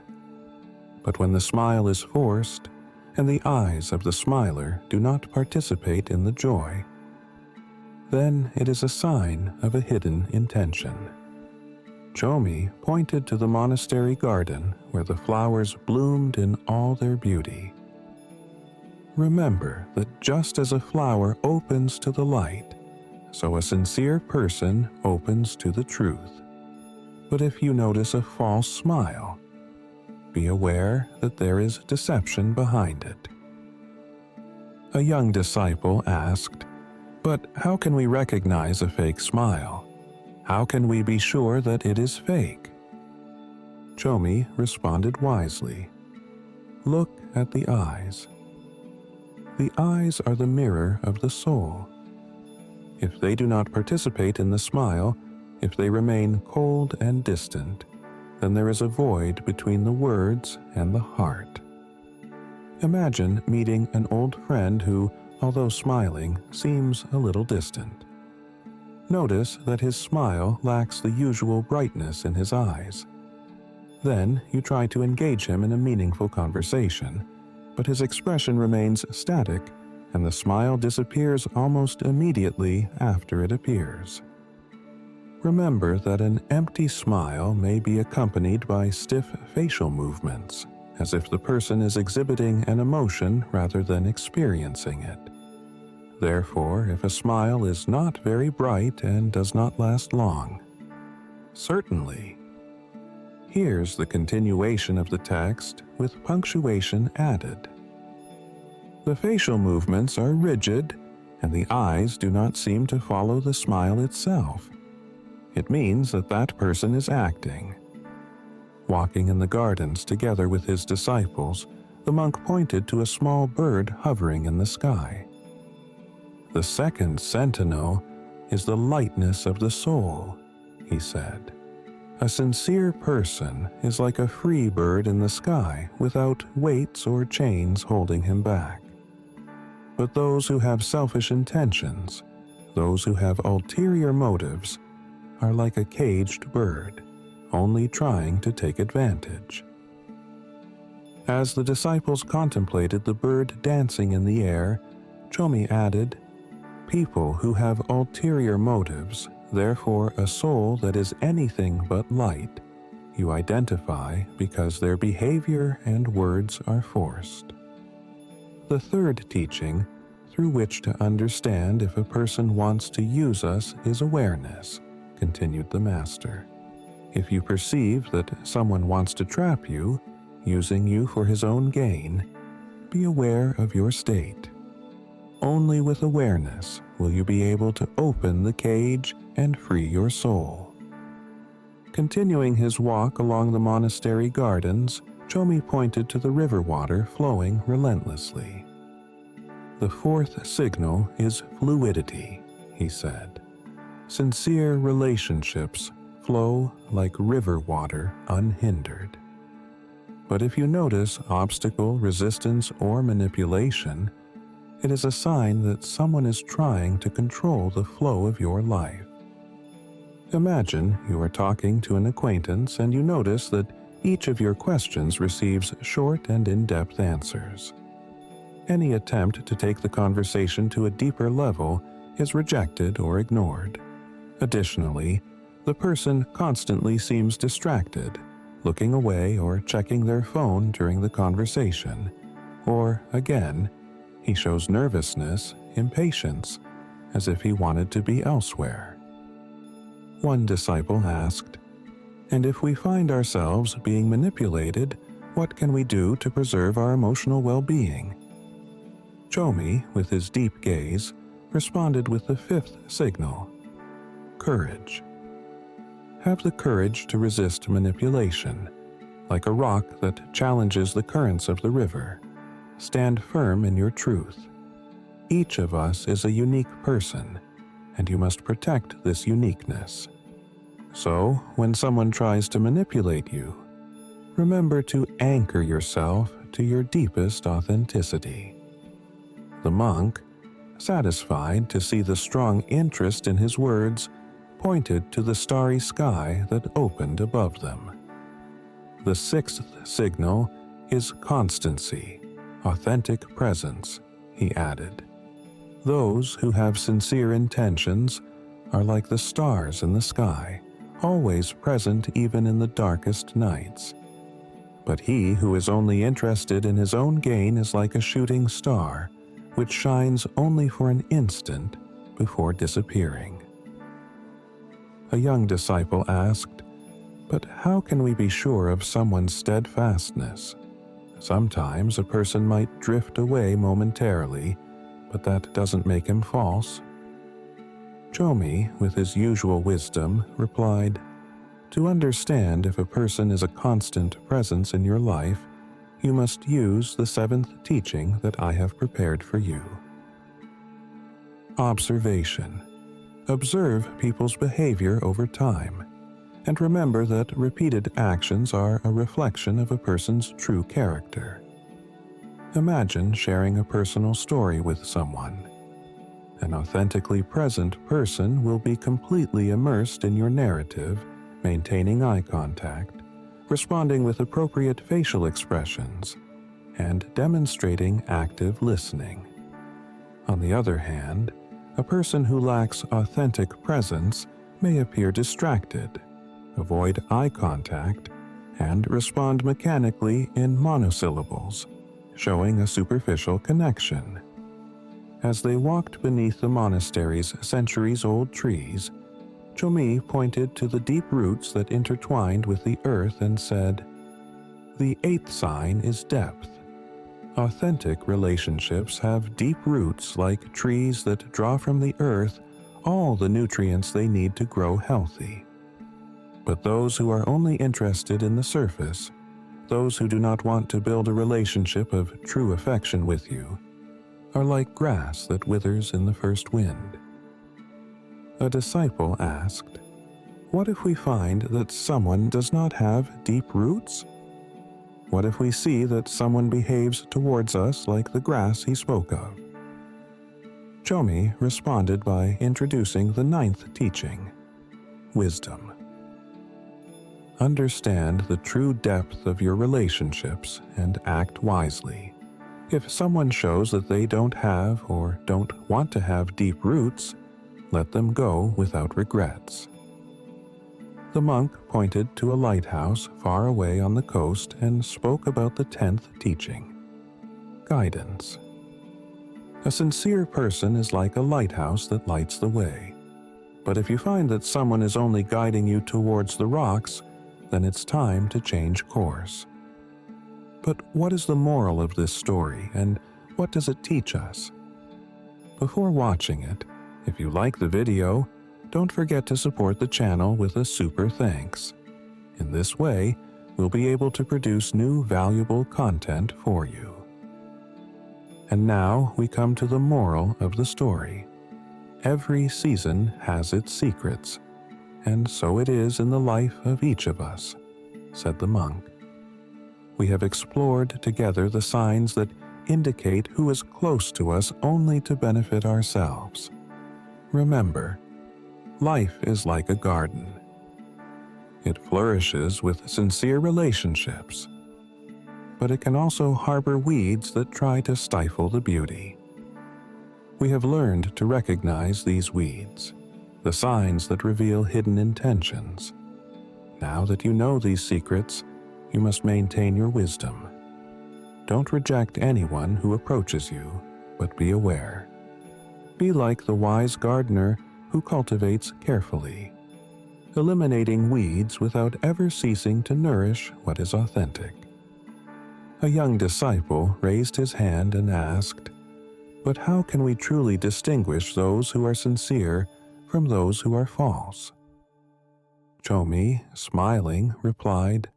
But when the smile is forced, and the eyes of the smiler do not participate in the joy, then it is a sign of a hidden intention. Chomi pointed to the monastery garden where the flowers bloomed in all their beauty. Remember that just as a flower opens to the light, so a sincere person opens to the truth. But if you notice a false smile, be aware that there is deception behind it. A young disciple asked, "But how can we recognize a fake smile? How can we be sure that it is fake?" Chomi responded wisely. Look at the eyes. The eyes are the mirror of the soul. If they do not participate in the smile, if they remain cold and distant, then there is a void between the words and the heart. Imagine meeting an old friend who, although smiling, seems a little distant. Notice that his smile lacks the usual brightness in his eyes. Then you try to engage him in a meaningful conversation, but his expression remains static and the smile disappears almost immediately after it appears. Remember that an empty smile may be accompanied by stiff facial movements, as if the person is exhibiting an emotion rather than experiencing it. Therefore, if a smile is not very bright and does not last long, certainly. Here's the continuation of the text with punctuation added. The facial movements are rigid, and the eyes do not seem to follow the smile itself. It means that that person is acting. Walking in the gardens together with his disciples, the monk pointed to a small bird hovering in the sky. The second sentinel is the lightness of the soul, he said. A sincere person is like a free bird in the sky without weights or chains holding him back. But those who have selfish intentions, those who have ulterior motives, are like a caged bird, only trying to take advantage. As the disciples contemplated the bird dancing in the air, Chomi added, people who have ulterior motives, therefore a soul that is anything but light, you identify because their behavior and words are forced. The third teaching, through which to understand if a person wants to use us, is awareness, continued the Master. If you perceive that someone wants to trap you, using you for his own gain, be aware of your state. Only with awareness will you be able to open the cage and free your soul. Continuing his walk along the monastery gardens, Chomi pointed to the river water flowing relentlessly. The fourth signal is fluidity, he said. Sincere relationships flow like river water unhindered. But if you notice obstacle, resistance, or manipulation, it is a sign that someone is trying to control the flow of your life. Imagine you are talking to an acquaintance and you notice that each of your questions receives short and in-depth answers. Any attempt to take the conversation to a deeper level is rejected or ignored. Additionally, the person constantly seems distracted, looking away or checking their phone during the conversation, or, again, he shows nervousness, impatience, as if he wanted to be elsewhere. One disciple asked, "And if we find ourselves being manipulated, what can we do to preserve our emotional well-being?" Chomi, with his deep gaze, responded with the fifth signal, courage. Have the courage to resist manipulation, like a rock that challenges the currents of the river. Stand firm in your truth. Each of us is a unique person, and you must protect this uniqueness. So, when someone tries to manipulate you, remember to anchor yourself to your deepest authenticity. The monk, satisfied to see the strong interest in his words, pointed to the starry sky that opened above them. The sixth signal is constancy, authentic presence, he added. Those who have sincere intentions are like the stars in the sky, always present even in the darkest nights. But he who is only interested in his own gain is like a shooting star, which shines only for an instant before disappearing. A young disciple asked, "But how can we be sure of someone's steadfastness? Sometimes a person might drift away momentarily, but that doesn't make him false." Chomi, with his usual wisdom, replied, To understand if a person is a constant presence in your life, you must use the seventh teaching that I have prepared for you. Observation. Observe people's behavior over time, and remember that repeated actions are a reflection of a person's true character. Imagine sharing a personal story with someone. An authentically present person will be completely immersed in your narrative, maintaining eye contact, responding with appropriate facial expressions, and demonstrating active listening. On the other hand, a person who lacks authentic presence may appear distracted, avoid eye contact, and respond mechanically in monosyllables, showing a superficial connection. As they walked beneath the monastery's centuries-old trees, Chomi pointed to the deep roots that intertwined with the earth and said, "The eighth sign is depth. Authentic relationships have deep roots like trees that draw from the earth all the nutrients they need to grow healthy. But those who are only interested in the surface, those who do not want to build a relationship of true affection with you, are like grass that withers in the first wind." A disciple asked, "What if we find that someone does not have deep roots? What if we see that someone behaves towards us like the grass he spoke of?" Chomi responded by introducing the ninth teaching, wisdom. Understand the true depth of your relationships and act wisely. If someone shows that they don't have or don't want to have deep roots, let them go without regrets. The monk pointed to a lighthouse far away on the coast and spoke about the 10th teaching, guidance. A sincere person is like a lighthouse that lights the way. But if you find that someone is only guiding you towards the rocks, then it's time to change course. But what is the moral of this story, and what does it teach us? Before watching it, if you like the video, don't forget to support the channel with a super thanks. In this way, we'll be able to produce new valuable content for you. And now we come to the moral of the story. Every season has its secrets, and so it is in the life of each of us, said the monk. We have explored together the signs that indicate who is close to us only to benefit ourselves. Remember, life is like a garden. It flourishes with sincere relationships, but it can also harbor weeds that try to stifle the beauty. We have learned to recognize these weeds, the signs that reveal hidden intentions. Now that you know these secrets, you must maintain your wisdom. Don't reject anyone who approaches you, but be aware. Be like the wise gardener who cultivates carefully, eliminating weeds without ever ceasing to nourish what is authentic. A young disciple raised his hand and asked, "But how can we truly distinguish those who are sincere from those who are false?" Chomi, smiling, replied,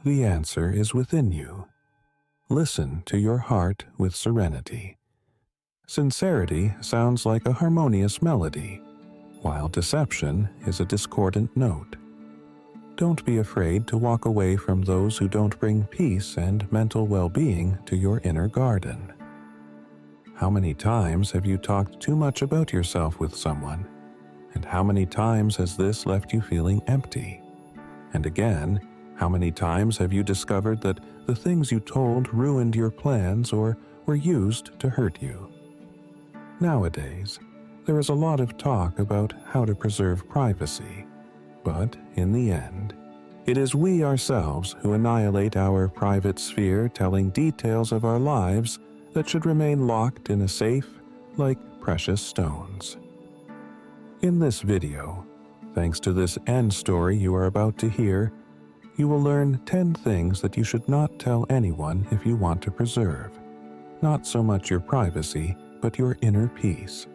"The answer is within you. Listen to your heart with serenity. Sincerity sounds like a harmonious melody, while deception is a discordant note. Don't be afraid to walk away from those who don't bring peace and mental well-being to your inner garden." How many times have you talked too much about yourself with someone? And how many times has this left you feeling empty? And again, how many times have you discovered that the things you told ruined your plans or were used to hurt you? Nowadays, there is a lot of talk about how to preserve privacy, but in the end, it is we ourselves who annihilate our private sphere, telling details of our lives that should remain locked in a safe like precious stones. In this video, thanks to this end story you are about to hear, you will learn 10 things that you should not tell anyone if you want to preserve, not so much your privacy, but your inner peace.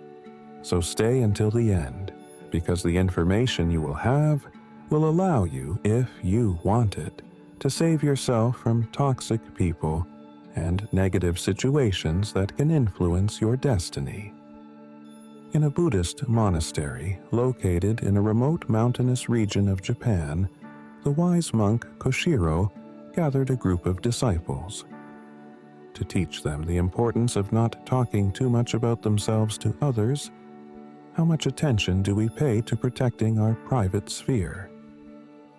So stay until the end, because the information you will have will allow you, if you want it, to save yourself from toxic people and negative situations that can influence your destiny. In a Buddhist monastery located in a remote mountainous region of Japan, the wise monk Koshiro gathered a group of disciples. To teach them the importance of not talking too much about themselves to others, how much attention do we pay to protecting our private sphere?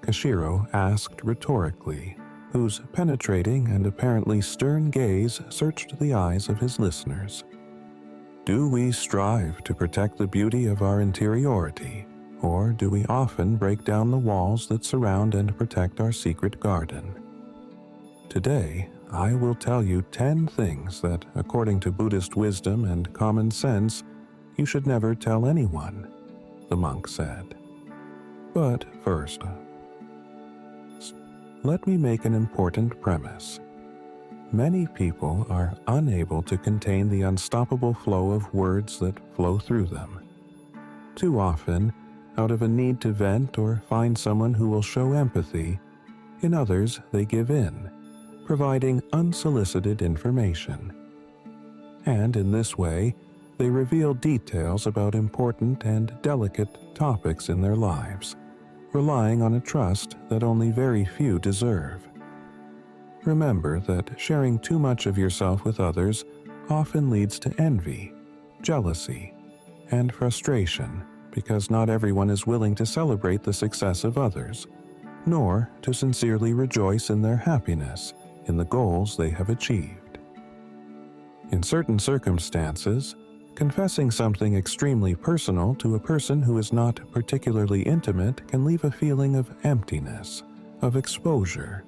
Koshiro asked rhetorically, whose penetrating and apparently stern gaze searched the eyes of his listeners. Do we strive to protect the beauty of our interiority, or do we often break down the walls that surround and protect our secret garden? Today, I will tell you 10 things that, according to Buddhist wisdom and common sense, you should never tell anyone, the monk said. But first, let me make an important premise. Many people are unable to contain the unstoppable flow of words that flow through them. Too often, out of a need to vent or find someone who will show empathy, in others they give in, providing unsolicited information. And in this way, they reveal details about important and delicate topics in their lives, relying on a trust that only very few deserve. Remember that sharing too much of yourself with others often leads to envy, jealousy, and frustration because not everyone is willing to celebrate the success of others, nor to sincerely rejoice in their happiness in the goals they have achieved. In certain circumstances, confessing something extremely personal to a person who is not particularly intimate can leave a feeling of emptiness, of exposure,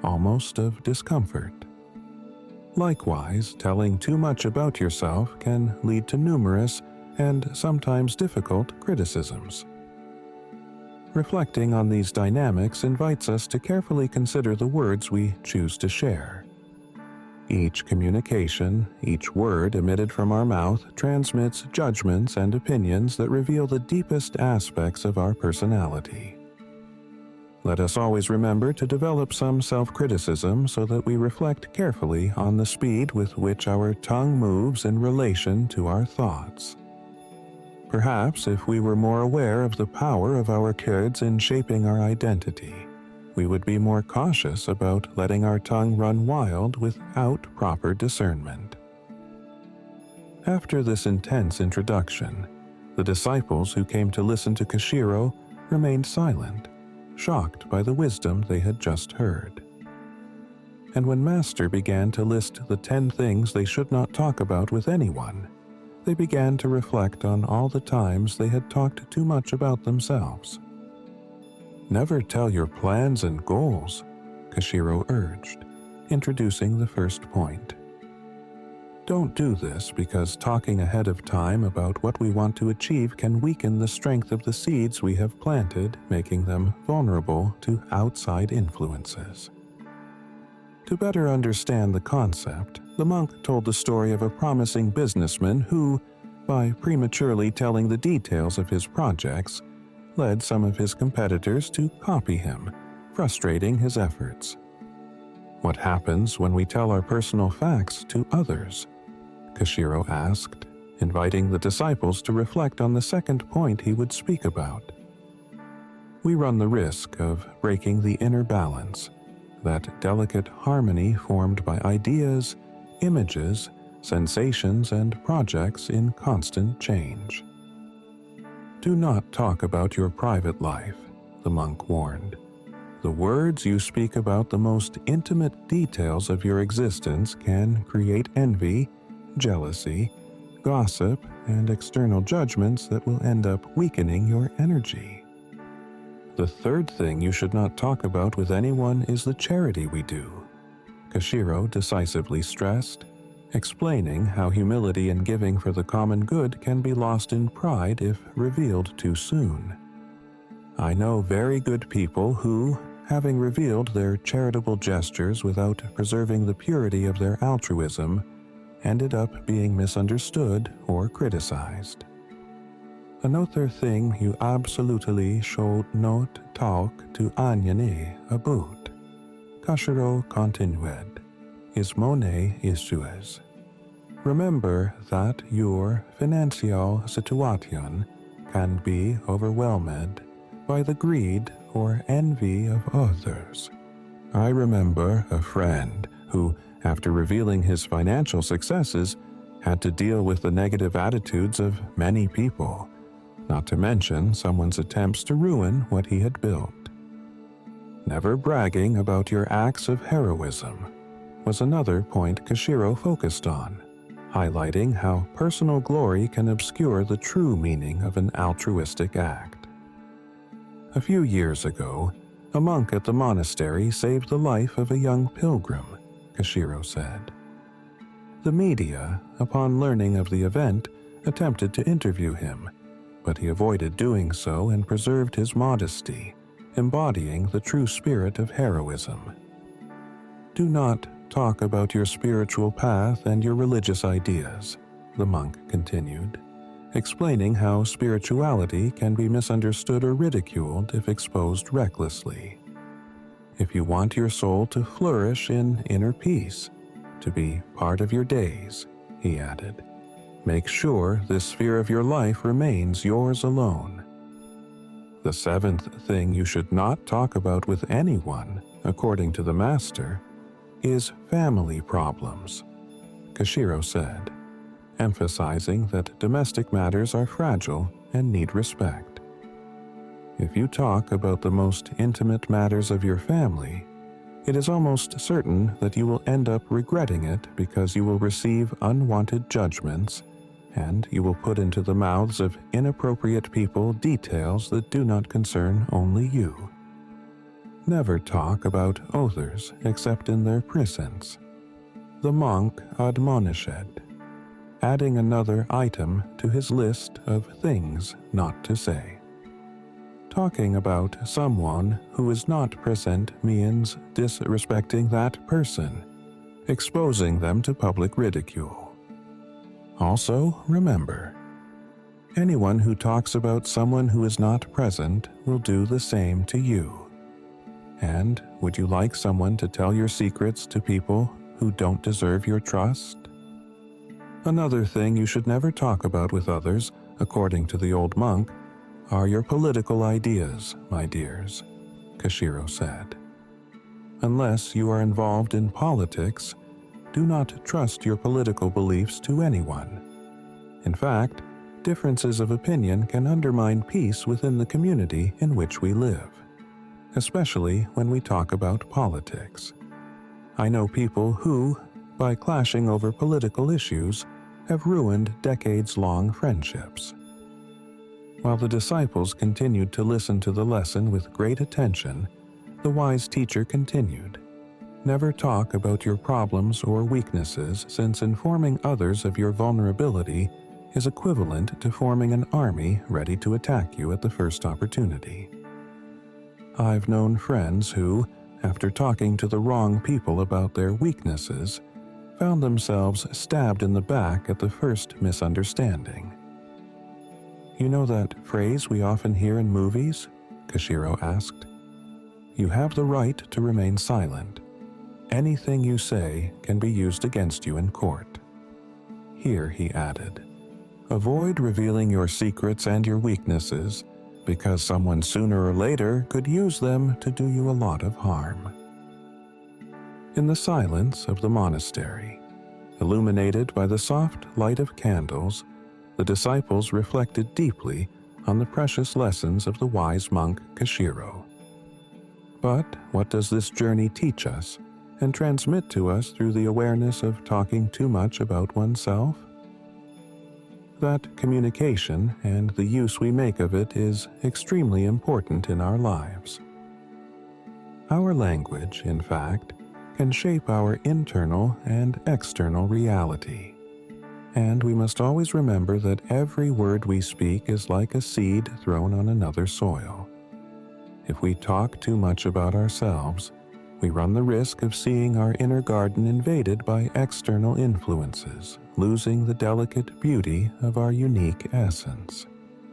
almost of discomfort. Likewise, telling too much about yourself can lead to numerous and sometimes difficult criticisms. Reflecting on these dynamics invites us to carefully consider the words we choose to share. Each communication, each word emitted from our mouth transmits judgments and opinions that reveal the deepest aspects of our personality. Let us always remember to develop some self-criticism so that we reflect carefully on the speed with which our tongue moves in relation to our thoughts. Perhaps if we were more aware of the power of our words in shaping our identity, we would be more cautious about letting our tongue run wild without proper discernment. After this intense introduction, the disciples who came to listen to Koshiro remained silent, shocked by the wisdom they had just heard. And when Master began to list the 10 things they should not talk about with anyone, they began to reflect on all the times they had talked too much about themselves. Never tell your plans and goals, Koshiro urged, introducing the first point. Don't do this because talking ahead of time about what we want to achieve can weaken the strength of the seeds we have planted, making them vulnerable to outside influences. To better understand the concept, the monk told the story of a promising businessman who, by prematurely telling the details of his projects, led some of his competitors to copy him, frustrating his efforts. What happens when we tell our personal facts to others? Koshiro asked, inviting the disciples to reflect on the second point he would speak about. We run the risk of breaking the inner balance, that delicate harmony formed by ideas, images, sensations, and projects in constant change. Do not talk about your private life, the monk warned. The words you speak about the most intimate details of your existence can create envy, jealousy, gossip, and external judgments that will end up weakening your energy. The third thing you should not talk about with anyone is the charity we do, Koshiro decisively stressed, explaining how humility and giving for the common good can be lost in pride if revealed too soon. I know very good people who, having revealed their charitable gestures without preserving the purity of their altruism, ended up being misunderstood or criticized. Another thing you absolutely should not talk to anyone about, Kashiro continued, is money issues. Remember that your financial situation can be overwhelmed by the greed or envy of others. I remember a friend who, after revealing his financial successes, had to deal with the negative attitudes of many people, not to mention someone's attempts to ruin what he had built. Never bragging about your acts of heroism was another point Kashiro focused on, highlighting how personal glory can obscure the true meaning of an altruistic act. A few years ago, a monk at the monastery saved the life of a young pilgrim, Kashiro said. The media, upon learning of the event, attempted to interview him, but he avoided doing so and preserved his modesty, embodying the true spirit of heroism. Do not talk about your spiritual path and your religious ideas, the monk continued, explaining how spirituality can be misunderstood or ridiculed if exposed recklessly. If you want your soul to flourish in inner peace, to be part of your days, he added, make sure this sphere of your life remains yours alone. The seventh thing you should not talk about with anyone, according to the master, is family problems, Kashiro said, emphasizing that domestic matters are fragile and need respect. If you talk about the most intimate matters of your family, it is almost certain that you will end up regretting it because you will receive unwanted judgments and you will put into the mouths of inappropriate people details that do not concern only you. Never talk about others except in their presence, the monk admonished, adding another item to his list of things not to say. Talking about someone who is not present means disrespecting that person, exposing them to public ridicule. Also, remember, anyone who talks about someone who is not present will do the same to you. And would you like someone to tell your secrets to people who don't deserve your trust? Another thing you should never talk about with others, according to the old monk, are your political ideas, my dears, Kashiro said. Unless you are involved in politics, do not trust your political beliefs to anyone. In fact, differences of opinion can undermine peace within the community in which we live, especially when we talk about politics. I know people who, by clashing over political issues, have ruined decades-long friendships. While the disciples continued to listen to the lesson with great attention, the wise teacher continued, never talk about your problems or weaknesses, since informing others of your vulnerability is equivalent to forming an army ready to attack you at the first opportunity. I've known friends who, after talking to the wrong people about their weaknesses, found themselves stabbed in the back at the first misunderstanding. You know that phrase we often hear in movies? Kashiro asked. You have the right to remain silent. Anything you say can be used against you in court. Here, he added, avoid revealing your secrets and your weaknesses, because someone sooner or later could use them to do you a lot of harm. In the silence of the monastery, illuminated by the soft light of candles, the disciples reflected deeply on the precious lessons of the wise monk Kashiro. But what does this journey teach us and transmit to us through the awareness of talking too much about oneself? That communication and the use we make of it is extremely important in our lives. Our language, in fact, can shape our internal and external reality. And we must always remember that every word we speak is like a seed thrown on another soil. If we talk too much about ourselves, we run the risk of seeing our inner garden invaded by external influences, losing the delicate beauty of our unique essence.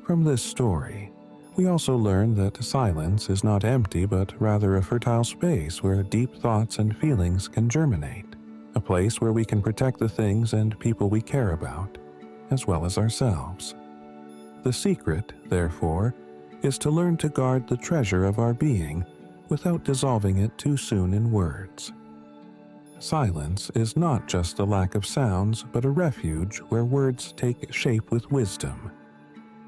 From this story, we also learn that silence is not empty but rather a fertile space where deep thoughts and feelings can germinate, a place where we can protect the things and people we care about, as well as ourselves. The secret, therefore, is to learn to guard the treasure of our being without dissolving it too soon in words. Silence is not just a lack of sounds, but a refuge where words take shape with wisdom,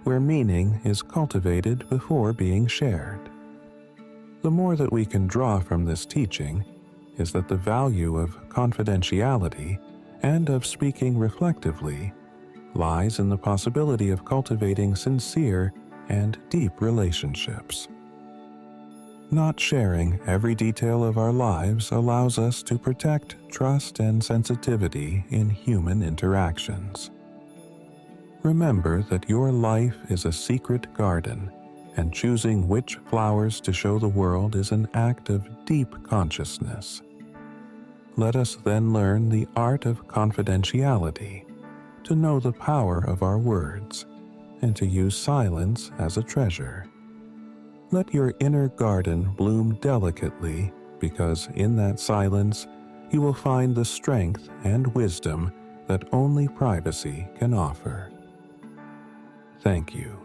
where meaning is cultivated before being shared. The more that we can draw from this teaching is that the value of confidentiality and of speaking reflectively lies in the possibility of cultivating sincere and deep relationships. Not sharing every detail of our lives allows us to protect trust and sensitivity in human interactions. Remember that your life is a secret garden, and choosing which flowers to show the world is an act of deep consciousness. Let us then learn the art of confidentiality, to know the power of our words, and to use silence as a treasure. Let your inner garden bloom delicately, because in that silence you will find the strength and wisdom that only privacy can offer. Thank you.